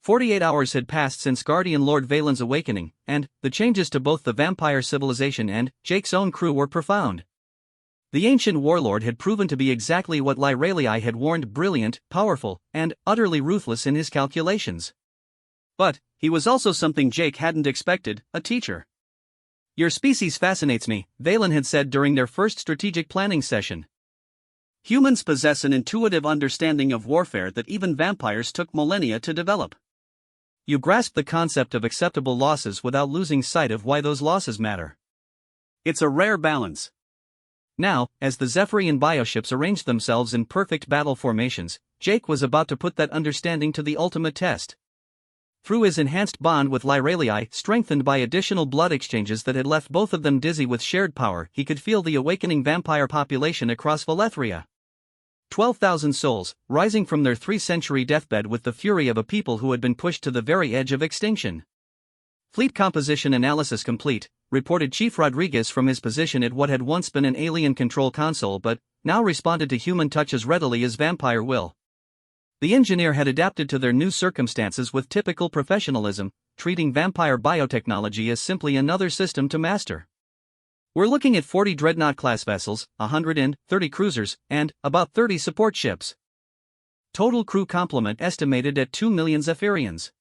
48 hours had passed since Guardian Lord Valen's awakening, and the changes to both the vampire civilization and Jake's own crew were profound. The ancient warlord had proven to be exactly what Lyralii had warned: brilliant, powerful, and utterly ruthless in his calculations. But he was also something Jake hadn't expected: a teacher. "Your species fascinates me," Valen had said during their first strategic planning session. "Humans possess an intuitive understanding of warfare that even vampires took millennia to develop. You grasp the concept of acceptable losses without losing sight of why those losses matter. It's a rare balance." Now, as the Zephyrian bioships arranged themselves in perfect battle formations, Jake was about to put that understanding to the ultimate test. Through his enhanced bond with Lyralii, strengthened by additional blood exchanges that had left both of them dizzy with shared power, he could feel the awakening vampire population across Velethria. 12,000 souls, rising from their 3-century deathbed with the fury of a people who had been pushed to the very edge of extinction. "Fleet composition analysis complete," reported Chief Rodriguez from his position at what had once been an alien control console but now responded to human touch as readily as vampire will. The engineer had adapted to their new circumstances with typical professionalism, treating vampire biotechnology as simply another system to master. "We're looking at 40 Dreadnought-class vessels, 130 cruisers, and about 30 support ships. Total crew complement estimated at 2 million Zephyrians."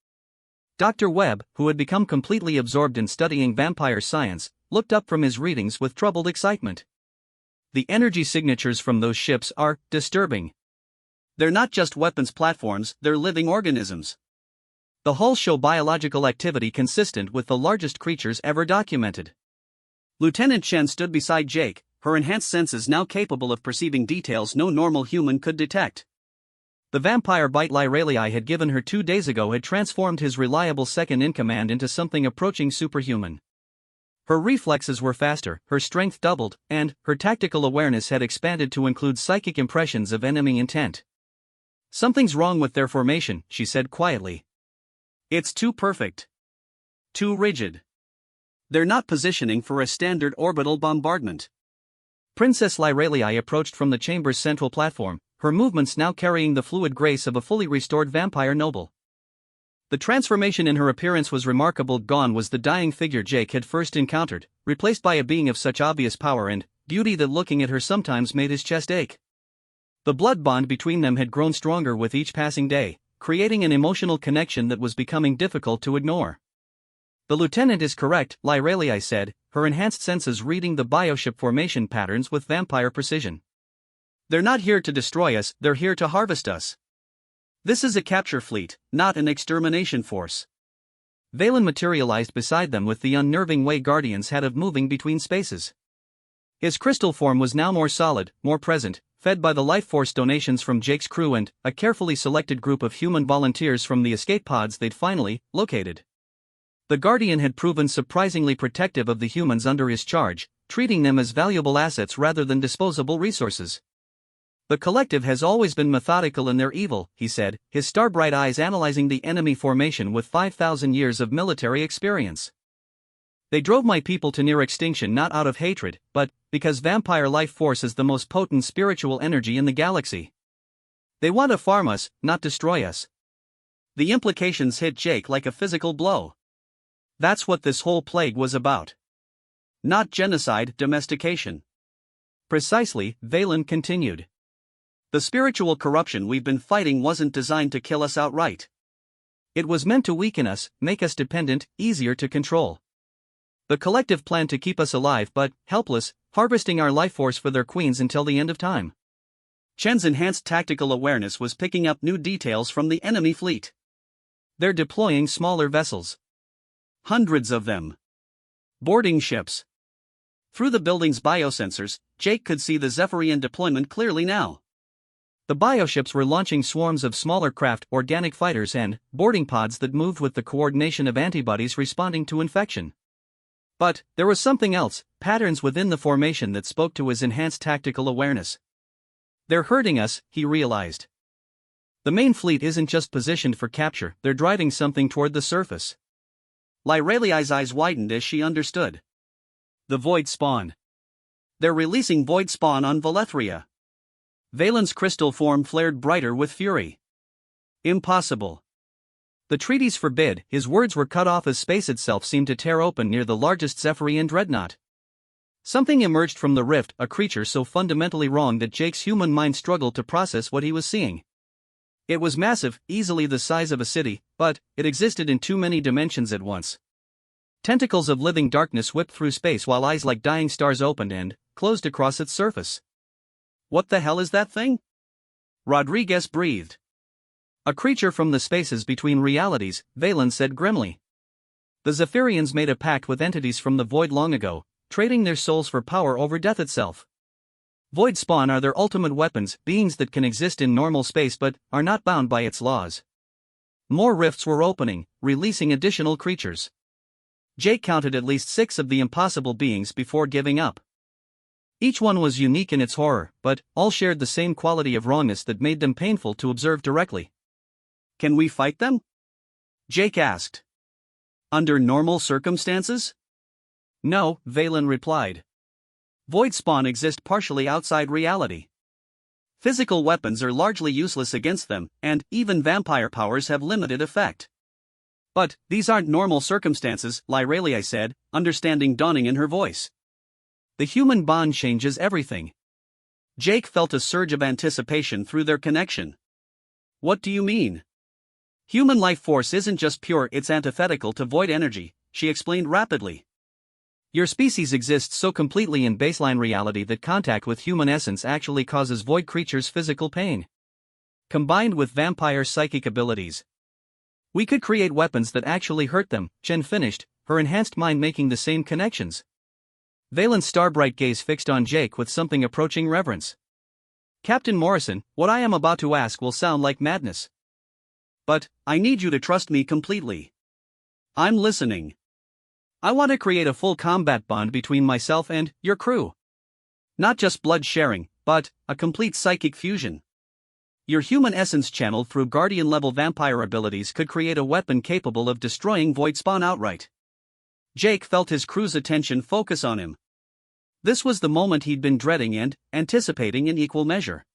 Dr. Webb, who had become completely absorbed in studying vampire science, looked up from his readings with troubled excitement. "The energy signatures from those ships are disturbing. They're not just weapons platforms, they're living organisms. The hulls show biological activity consistent with the largest creatures ever documented." Lieutenant Chen stood beside Jake, her enhanced senses now capable of perceiving details no normal human could detect. The vampire bite Lyralii had given her 2 days ago had transformed his reliable second-in-command into something approaching superhuman. Her reflexes were faster, her strength doubled, and her tactical awareness had expanded to include psychic impressions of enemy intent. "Something's wrong with their formation," she said quietly. "It's too perfect. Too rigid. They're not positioning for a standard orbital bombardment." Princess Lyralii approached from the chamber's central platform, her movements now carrying the fluid grace of a fully restored vampire noble. The transformation in her appearance was remarkable. Gone was the dying figure Jake had first encountered, replaced by a being of such obvious power and beauty that looking at her sometimes made his chest ache. The blood bond between them had grown stronger with each passing day, creating an emotional connection that was becoming difficult to ignore. "The lieutenant is correct," Lyralii said, her enhanced senses reading the bioship formation patterns with vampire precision. "They're not here to destroy us, they're here to harvest us. This is a capture fleet, not an extermination force." Valen materialized beside them with the unnerving way Guardians had of moving between spaces. His crystal form was now more solid, more present, fed by the life force donations from Jake's crew and a carefully selected group of human volunteers from the escape pods they'd finally located. The Guardian had proven surprisingly protective of the humans under his charge, treating them as valuable assets rather than disposable resources. "The collective has always been methodical in their evil," he said, his star-bright eyes analyzing the enemy formation with 5,000 years of military experience. "They drove my people to near extinction not out of hatred, but because vampire life force is the most potent spiritual energy in the galaxy. They want to farm us, not destroy us." The implications hit Jake like a physical blow. That's what this whole plague was about. Not genocide, domestication. "Precisely," Valen continued. "The spiritual corruption we've been fighting wasn't designed to kill us outright. It was meant to weaken us, make us dependent, easier to control. The collective planned to keep us alive but helpless, harvesting our life force for their queens until the end of time." Chen's enhanced tactical awareness was picking up new details from the enemy fleet. "They're deploying smaller vessels. Hundreds of them. Boarding ships. Through the building's biosensors, Jake could see the Zephyrian deployment clearly now. The bioships were launching swarms of smaller craft, organic fighters and boarding pods that moved with the coordination of antibodies responding to infection. But there was something else, patterns within the formation that spoke to his enhanced tactical awareness. They're hurting us, he realized. The main fleet isn't just positioned for capture, they're driving something toward the surface. Lyraliai's eyes widened as she understood. The Void Spawn. They're releasing Void Spawn on Valethria. Valen's crystal form flared brighter with fury. Impossible. The treaties forbid. His words were cut off as space itself seemed to tear open near the largest Zephyrian dreadnought. Something emerged from the rift, a creature so fundamentally wrong that Jake's human mind struggled to process what he was seeing. It was massive, easily the size of a city, but it existed in too many dimensions at once. Tentacles of living darkness whipped through space while eyes like dying stars opened and closed across its surface. What the hell is that thing? Rodriguez breathed. A creature from the spaces between realities, Valen said grimly. The Zephyrians made a pact with entities from the void long ago, trading their souls for power over death itself. Void Spawn are their ultimate weapons, beings that can exist in normal space but are not bound by its laws. More rifts were opening, releasing additional creatures. Jake counted at least 6 of the impossible beings before giving up. Each one was unique in its horror, but all shared the same quality of wrongness that made them painful to observe directly. Can we fight them? Jake asked. Under normal circumstances? No, Valen replied. Void Spawn exist partially outside reality. Physical weapons are largely useless against them, and even vampire powers have limited effect. But these aren't normal circumstances, Lyraliai said, understanding dawning in her voice. The human bond changes everything. Jake felt a surge of anticipation through their connection. What do you mean? Human life force isn't just pure, it's antithetical to void energy, she explained rapidly. Your species exists so completely in baseline reality that contact with human essence actually causes void creatures physical pain. Combined with vampire psychic abilities, we could create weapons that actually hurt them, Chen finished, her enhanced mind making the same connections. Valen's starbright gaze fixed on Jake with something approaching reverence. Captain Morrison, what I am about to ask will sound like madness. But I need you to trust me completely. I'm listening. I want to create a full combat bond between myself and your crew. Not just blood sharing, but a complete psychic fusion. Your human essence channeled through Guardian-level vampire abilities could create a weapon capable of destroying Void Spawn outright. Jake felt his crew's attention focus on him. This was the moment he'd been dreading and anticipating in equal measure.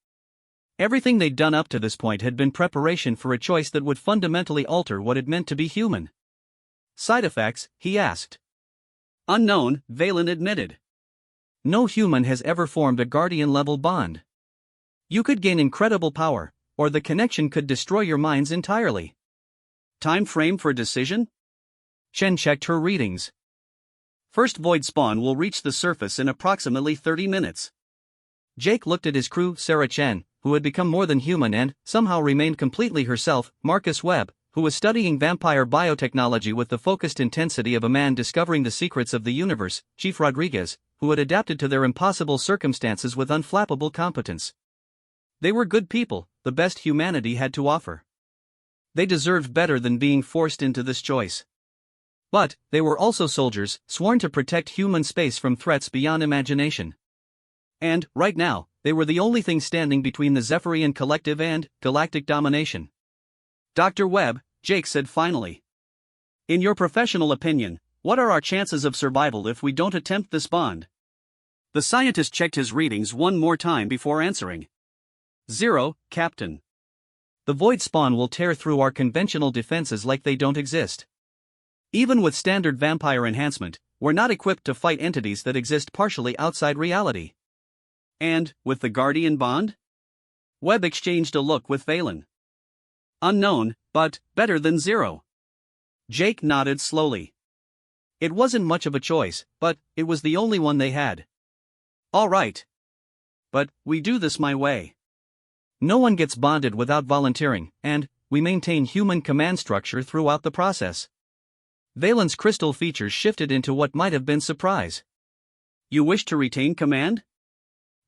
Everything they'd done up to this point had been preparation for a choice that would fundamentally alter what it meant to be human. Side effects, he asked. Unknown, Valen admitted. No human has ever formed a Guardian-level bond. You could gain incredible power, or the connection could destroy your minds entirely. Time frame for decision? Chen checked her readings. First Void Spawn will reach the surface in approximately 30 minutes. Jake looked at his crew, Sarah Chen, who had become more than human and somehow remained completely herself, Marcus Webb, who was studying vampire biotechnology with the focused intensity of a man discovering the secrets of the universe, Chief Rodriguez, who had adapted to their impossible circumstances with unflappable competence. They were good people, the best humanity had to offer. They deserved better than being forced into this choice. But they were also soldiers, sworn to protect human space from threats beyond imagination. And, right now, they were the only thing standing between the Zephyrian collective and galactic domination. Dr. Webb, Jake said finally. In your professional opinion, what are our chances of survival if we don't attempt this bond? The scientist checked his readings one more time before answering. 0, Captain. The Void Spawn will tear through our conventional defenses like they don't exist. Even with standard vampire enhancement, we're not equipped to fight entities that exist partially outside reality. And, with the Guardian bond? Webb exchanged a look with Valen. Unknown, but better than 0. Jake nodded slowly. It wasn't much of a choice, but it was the only one they had. All right. But we do this my way. No one gets bonded without volunteering, and we maintain human command structure throughout the process. Valen's crystal features shifted into what might have been surprise. You wish to retain command?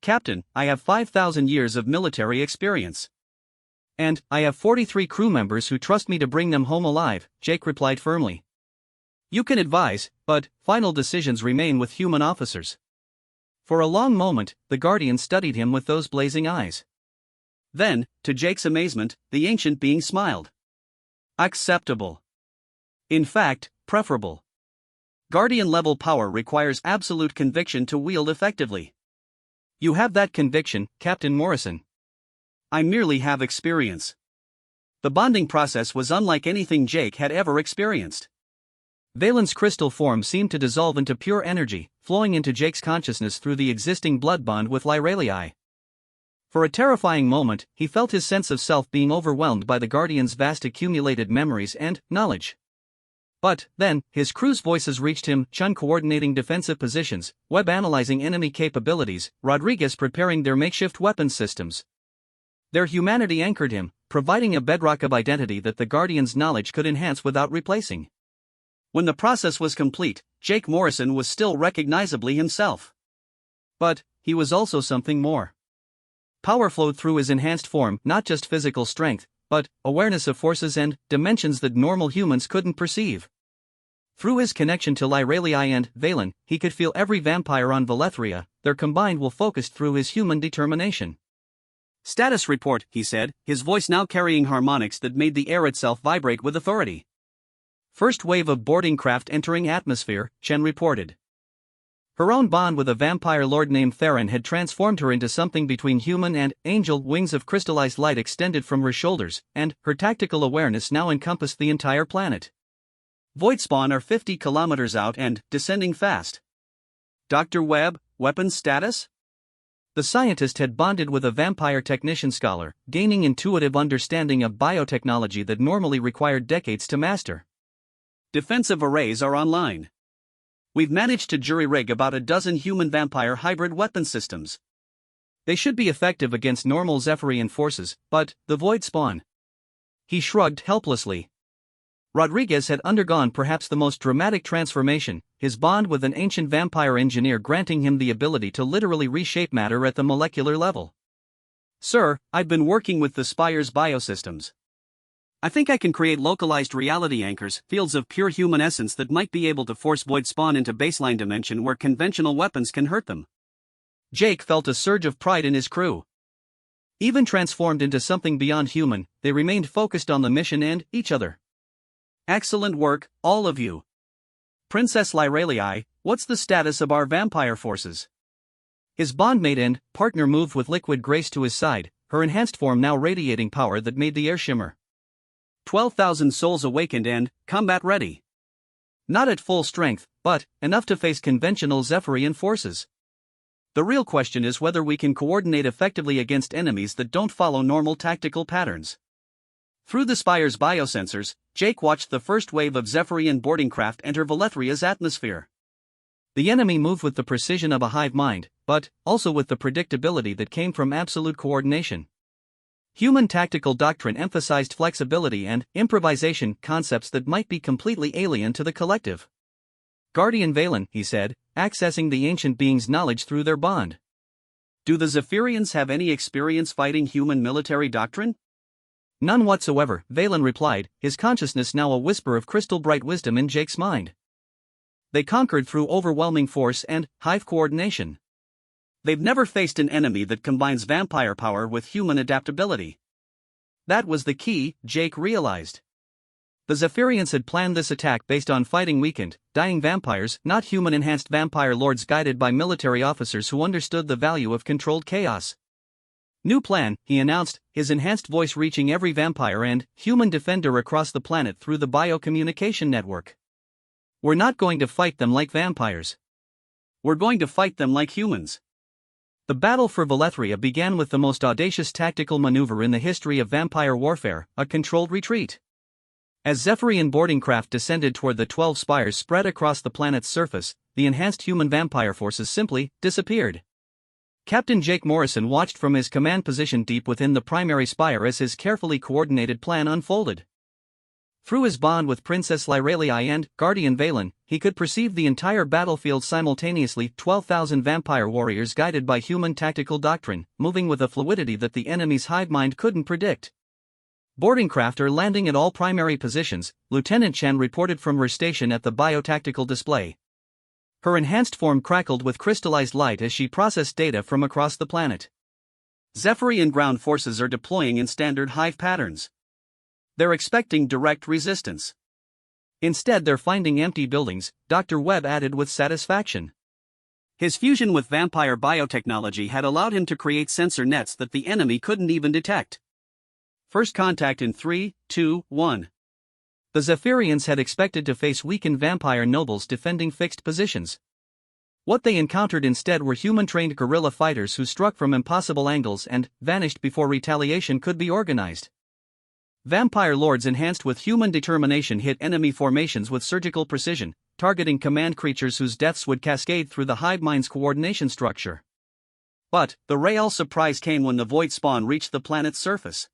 Captain, I have 5,000 years of military experience. And I have 43 crew members who trust me to bring them home alive, Jake replied firmly. You can advise, but final decisions remain with human officers. For a long moment, the Guardian studied him with those blazing eyes. Then, to Jake's amazement, the ancient being smiled. Acceptable. In fact, preferable. Guardian-level power requires absolute conviction to wield effectively. You have that conviction, Captain Morrison. I merely have experience. The bonding process was unlike anything Jake had ever experienced. Valen's crystal form seemed to dissolve into pure energy, flowing into Jake's consciousness through the existing blood bond with Lyralii. For a terrifying moment, he felt his sense of self being overwhelmed by the Guardian's vast accumulated memories and knowledge. But, then, his crew's voices reached him, Chun coordinating defensive positions, Webb analyzing enemy capabilities, Rodriguez preparing their makeshift weapons systems. Their humanity anchored him, providing a bedrock of identity that the Guardian's knowledge could enhance without replacing. When the process was complete, Jake Morrison was still recognizably himself. But he was also something more. Power flowed through his enhanced form, not just physical strength, but awareness of forces and dimensions that normal humans couldn't perceive. Through his connection to Lyralii and Valen, he could feel every vampire on Valethria, their combined will focused through his human determination. Status report, he said, his voice now carrying harmonics that made the air itself vibrate with authority. First wave of boarding craft entering atmosphere, Chen reported. Her own bond with a vampire lord named Theron had transformed her into something between human and angel. Wings of crystallized light extended from her shoulders, and her tactical awareness now encompassed the entire planet. Void spawn are 50 kilometers out and descending fast. Dr. Webb, weapons status? The scientist had bonded with a vampire technician scholar, gaining intuitive understanding of biotechnology that normally required decades to master. Defensive arrays are online. We've managed to jury-rig about a dozen human-vampire hybrid weapon systems. They should be effective against normal Zephyrian forces, but the void spawn. He shrugged helplessly. Rodriguez had undergone perhaps the most dramatic transformation, his bond with an ancient vampire engineer granting him the ability to literally reshape matter at the molecular level. Sir, I've been working with the Spire's biosystems. I think I can create localized reality anchors, fields of pure human essence that might be able to force void spawn into baseline dimension where conventional weapons can hurt them. Jake felt a surge of pride in his crew. Even transformed into something beyond human, they remained focused on the mission and each other. Excellent work, all of you. Princess Lyralii, what's the status of our vampire forces? His bondmate and partner moved with liquid grace to his side, her enhanced form now radiating power that made the air shimmer. 12,000 souls awakened and combat ready. Not at full strength, but enough to face conventional Zephyrian forces. The real question is whether we can coordinate effectively against enemies that don't follow normal tactical patterns. Through the Spire's biosensors, Jake watched the first wave of Zephyrian boarding craft enter Valethria's atmosphere. The enemy moved with the precision of a hive mind, but also with the predictability that came from absolute coordination. Human tactical doctrine emphasized flexibility and improvisation, concepts that might be completely alien to the collective. Guardian Valen, he said, accessing the ancient being's knowledge through their bond. Do the Zephyrians have any experience fighting human military doctrine? None whatsoever, Valen replied, his consciousness now a whisper of crystal-bright wisdom in Jake's mind. They conquered through overwhelming force and hive coordination. They've never faced an enemy that combines vampire power with human adaptability. That was the key, Jake realized. The Zephyrians had planned this attack based on fighting weakened, dying vampires, not human-enhanced vampire lords guided by military officers who understood the value of controlled chaos. New plan, he announced, his enhanced voice reaching every vampire and human defender across the planet through the biocommunication network. We're not going to fight them like vampires. We're going to fight them like humans. The battle for Valethria began with the most audacious tactical maneuver in the history of vampire warfare, a controlled retreat. As Zephyrian boarding craft descended toward the 12 spires spread across the planet's surface, the enhanced human vampire forces simply disappeared. Captain Jake Morrison watched from his command position deep within the primary spire as his carefully coordinated plan unfolded. Through his bond with Princess Lyralii and Guardian Valen, he could perceive the entire battlefield simultaneously. 12,000 vampire warriors guided by human tactical doctrine, moving with a fluidity that the enemy's hive mind couldn't predict. Boarding craft are landing at all primary positions, Lieutenant Chen reported from her station at the biotactical display. Her enhanced form crackled with crystallized light as she processed data from across the planet. Zephyrian ground forces are deploying in standard hive patterns. They're expecting direct resistance. Instead, they're finding empty buildings, Dr. Webb added with satisfaction. His fusion with vampire biotechnology had allowed him to create sensor nets that the enemy couldn't even detect. First contact in 3, 2, 1. The Zephyrians had expected to face weakened vampire nobles defending fixed positions. What they encountered instead were human-trained guerrilla fighters who struck from impossible angles and vanished before retaliation could be organized. Vampire lords enhanced with human determination hit enemy formations with surgical precision, targeting command creatures whose deaths would cascade through the hive mind's coordination structure. But the real surprise came when the void spawn reached the planet's surface.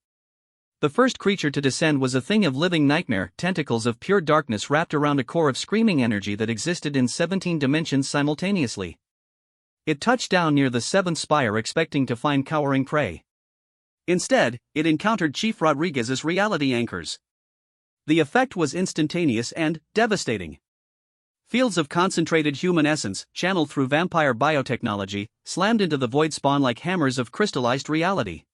The first creature to descend was a thing of living nightmare, tentacles of pure darkness wrapped around a core of screaming energy that existed in 17 dimensions simultaneously. It touched down near the 7th spire expecting to find cowering prey. Instead, it encountered Chief Rodriguez's reality anchors. The effect was instantaneous and devastating. Fields of concentrated human essence, channeled through vampire biotechnology, slammed into the void spawn like hammers of crystallized reality.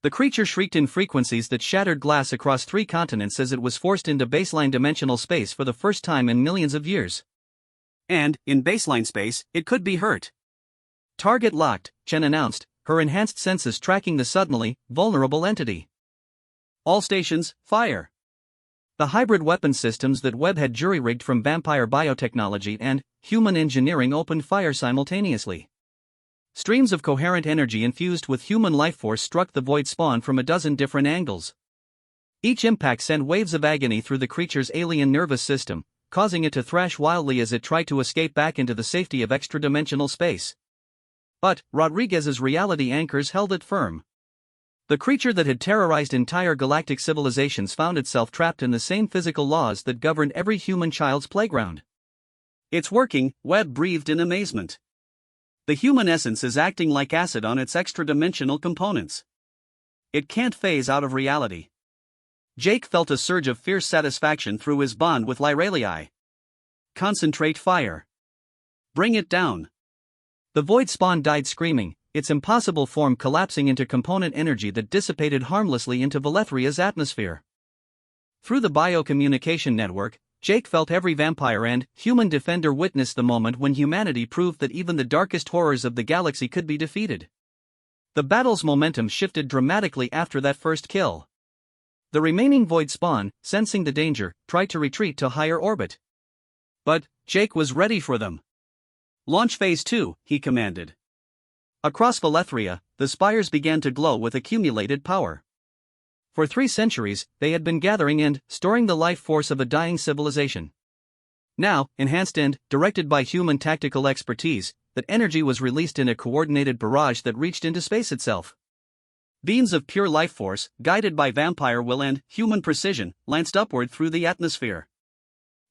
The creature shrieked in frequencies that shattered glass across 3 continents as it was forced into baseline dimensional space for the first time in millions of years. And, in baseline space, it could be hurt. Target locked, Chen announced, her enhanced senses tracking the suddenly vulnerable entity. All stations, fire. The hybrid weapon systems that Webb had jury-rigged from vampire biotechnology and human engineering opened fire simultaneously. Streams of coherent energy infused with human life force struck the void spawn from a dozen different angles. Each impact sent waves of agony through the creature's alien nervous system, causing it to thrash wildly as it tried to escape back into the safety of extra-dimensional space. But Rodriguez's reality anchors held it firm. The creature that had terrorized entire galactic civilizations found itself trapped in the same physical laws that governed every human child's playground. It's working, Webb breathed in amazement. The human essence is acting like acid on its extra-dimensional components. It can't phase out of reality. Jake felt a surge of fierce satisfaction through his bond with Lyralii. Concentrate fire. Bring it down. The void spawn died screaming, its impossible form collapsing into component energy that dissipated harmlessly into Valethria's atmosphere. Through the biocommunication network, Jake felt every vampire and human defender witness the moment when humanity proved that even the darkest horrors of the galaxy could be defeated. The battle's momentum shifted dramatically after that first kill. The remaining void spawn, sensing the danger, tried to retreat to higher orbit. But Jake was ready for them. Launch Phase 2, he commanded. Across Valethria, the spires began to glow with accumulated power. For 3 centuries, they had been gathering and storing the life force of a dying civilization. Now, enhanced and directed by human tactical expertise, that energy was released in a coordinated barrage that reached into space itself. Beams of pure life force, guided by vampire will and human precision, lanced upward through the atmosphere.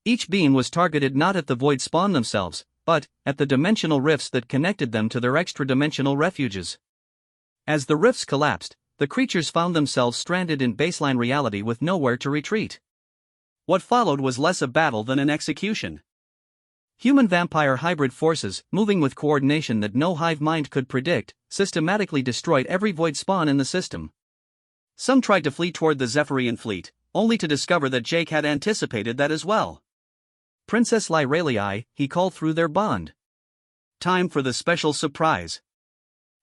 Each beam was targeted not at the void spawn themselves, but at the dimensional rifts that connected them to their extra-dimensional refuges. As the rifts collapsed, the creatures found themselves stranded in baseline reality with nowhere to retreat. What followed was less a battle than an execution. Human-vampire hybrid forces, moving with coordination that no hive mind could predict, systematically destroyed every void spawn in the system. Some tried to flee toward the Zephyrian fleet, only to discover that Jake had anticipated that as well. Princess Lyralii, he called through their bond. Time for the special surprise.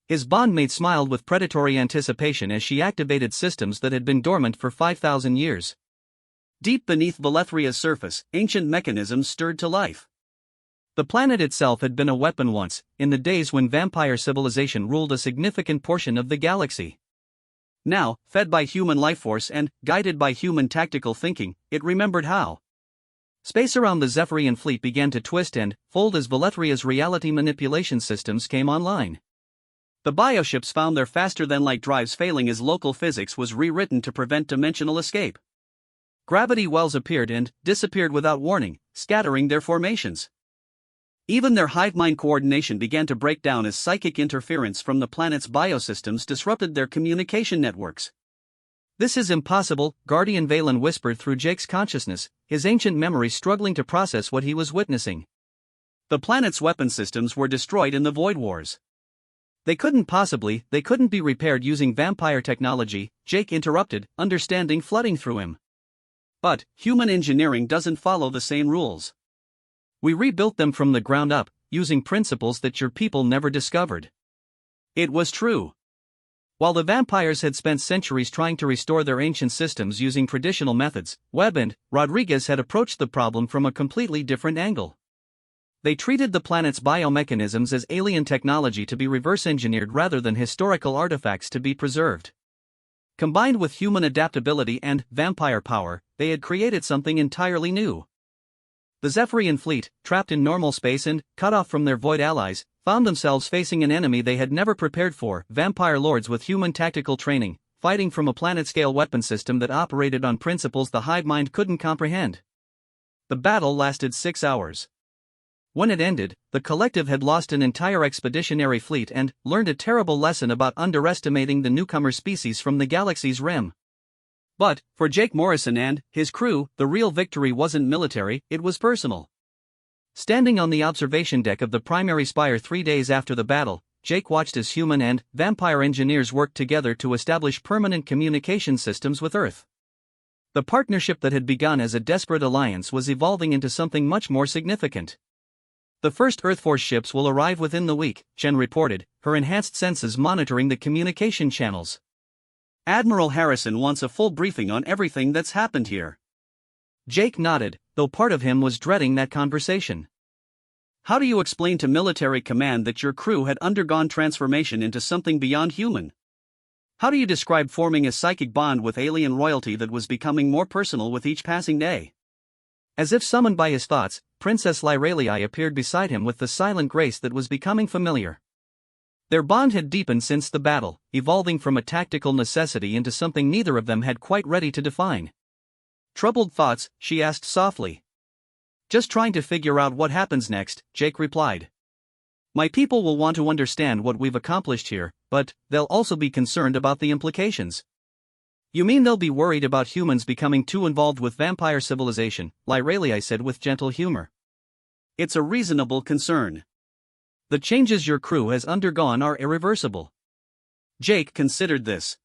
His bondmate smiled with predatory anticipation as she activated systems that had been dormant for 5,000 years. Deep beneath Valethria's surface, ancient mechanisms stirred to life. The planet itself had been a weapon once, in the days when vampire civilization ruled a significant portion of the galaxy. Now, fed by human life force and guided by human tactical thinking, it remembered how. Space around the Zephyrian fleet began to twist and fold as Valethria's reality manipulation systems came online. The bioships found their faster-than-light drives failing as local physics was rewritten to prevent dimensional escape. Gravity wells appeared and disappeared without warning, scattering their formations. Even their hive mind coordination began to break down as psychic interference from the planet's biosystems disrupted their communication networks. "This is impossible," Guardian Valen whispered through Jake's consciousness, his ancient memory struggling to process what he was witnessing. The planet's weapon systems were destroyed in the Void Wars. They couldn't be repaired using vampire technology," Jake interrupted, understanding flooding through him. "But human engineering doesn't follow the same rules. We rebuilt them from the ground up, using principles that your people never discovered." It was true. While the vampires had spent centuries trying to restore their ancient systems using traditional methods, Webb and Rodriguez had approached the problem from a completely different angle. They treated the planet's biomechanisms as alien technology to be reverse-engineered rather than historical artifacts to be preserved. Combined with human adaptability and vampire power, they had created something entirely new. The Zephyrian fleet, trapped in normal space and cut off from their void allies, found themselves facing an enemy they had never prepared for: vampire lords with human tactical training, fighting from a planet-scale weapon system that operated on principles the hive mind couldn't comprehend. The battle lasted 6 hours. When it ended, the collective had lost an entire expeditionary fleet and learned a terrible lesson about underestimating the newcomer species from the galaxy's rim. But, for Jake Morrison and his crew, the real victory wasn't military, it was personal. Standing on the observation deck of the primary spire 3 days after the battle, Jake watched as human and vampire engineers worked together to establish permanent communication systems with Earth. The partnership that had begun as a desperate alliance was evolving into something much more significant. "The first Earth Force ships will arrive within the week," Chen reported, her enhanced senses monitoring the communication channels. "Admiral Harrison wants a full briefing on everything that's happened here." Jake nodded, though part of him was dreading that conversation. "How do you explain to military command that your crew had undergone transformation into something beyond human? How do you describe forming a psychic bond with alien royalty that was becoming more personal with each passing day?" As if summoned by his thoughts, Princess Lyralii appeared beside him with the silent grace that was becoming familiar. Their bond had deepened since the battle, evolving from a tactical necessity into something neither of them had quite ready to define. "Troubled thoughts?" she asked softly. "Just trying to figure out what happens next," Jake replied. "My people will want to understand what we've accomplished here, but they'll also be concerned about the implications." "You mean they'll be worried about humans becoming too involved with vampire civilization?" Lyralii said with gentle humor. "It's a reasonable concern. The changes your crew has undergone are irreversible." Jake considered this.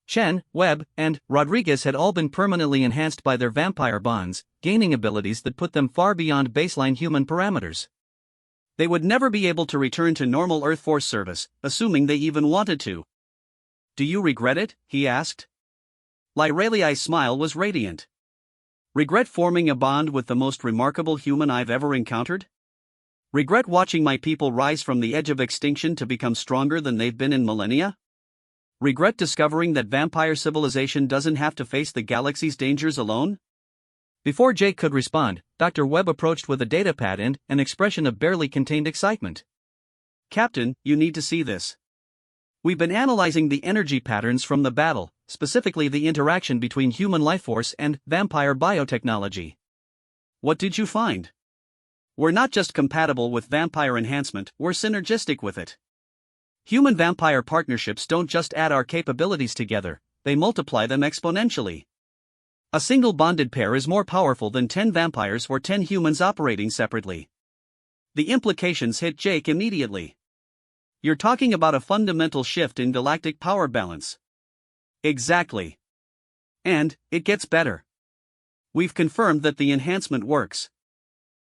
Chen, Webb, and Rodriguez had all been permanently enhanced by their vampire bonds, gaining abilities that put them far beyond baseline human parameters. They would never be able to return to normal Earth Force service, assuming they even wanted to. "Do you regret it?" he asked. Lyralii's smile was radiant. "Regret forming a bond with the most remarkable human I've ever encountered? Regret watching my people rise from the edge of extinction to become stronger than they've been in millennia? Regret discovering that vampire civilization doesn't have to face the galaxy's dangers alone?" Before Jake could respond, Dr. Webb approached with a datapad and an expression of barely contained excitement. "Captain, you need to see this. We've been analyzing the energy patterns from the battle, specifically the interaction between human lifeforce and vampire biotechnology. What did you find? We're not just compatible with vampire enhancement, we're synergistic with it. Human-vampire partnerships don't just add our capabilities together, they multiply them exponentially. A single bonded pair is more powerful than 10 vampires or 10 humans operating separately." The implications hit Jake immediately. "You're talking about a fundamental shift in galactic power balance." "Exactly. And it gets better. We've confirmed that the enhancement works.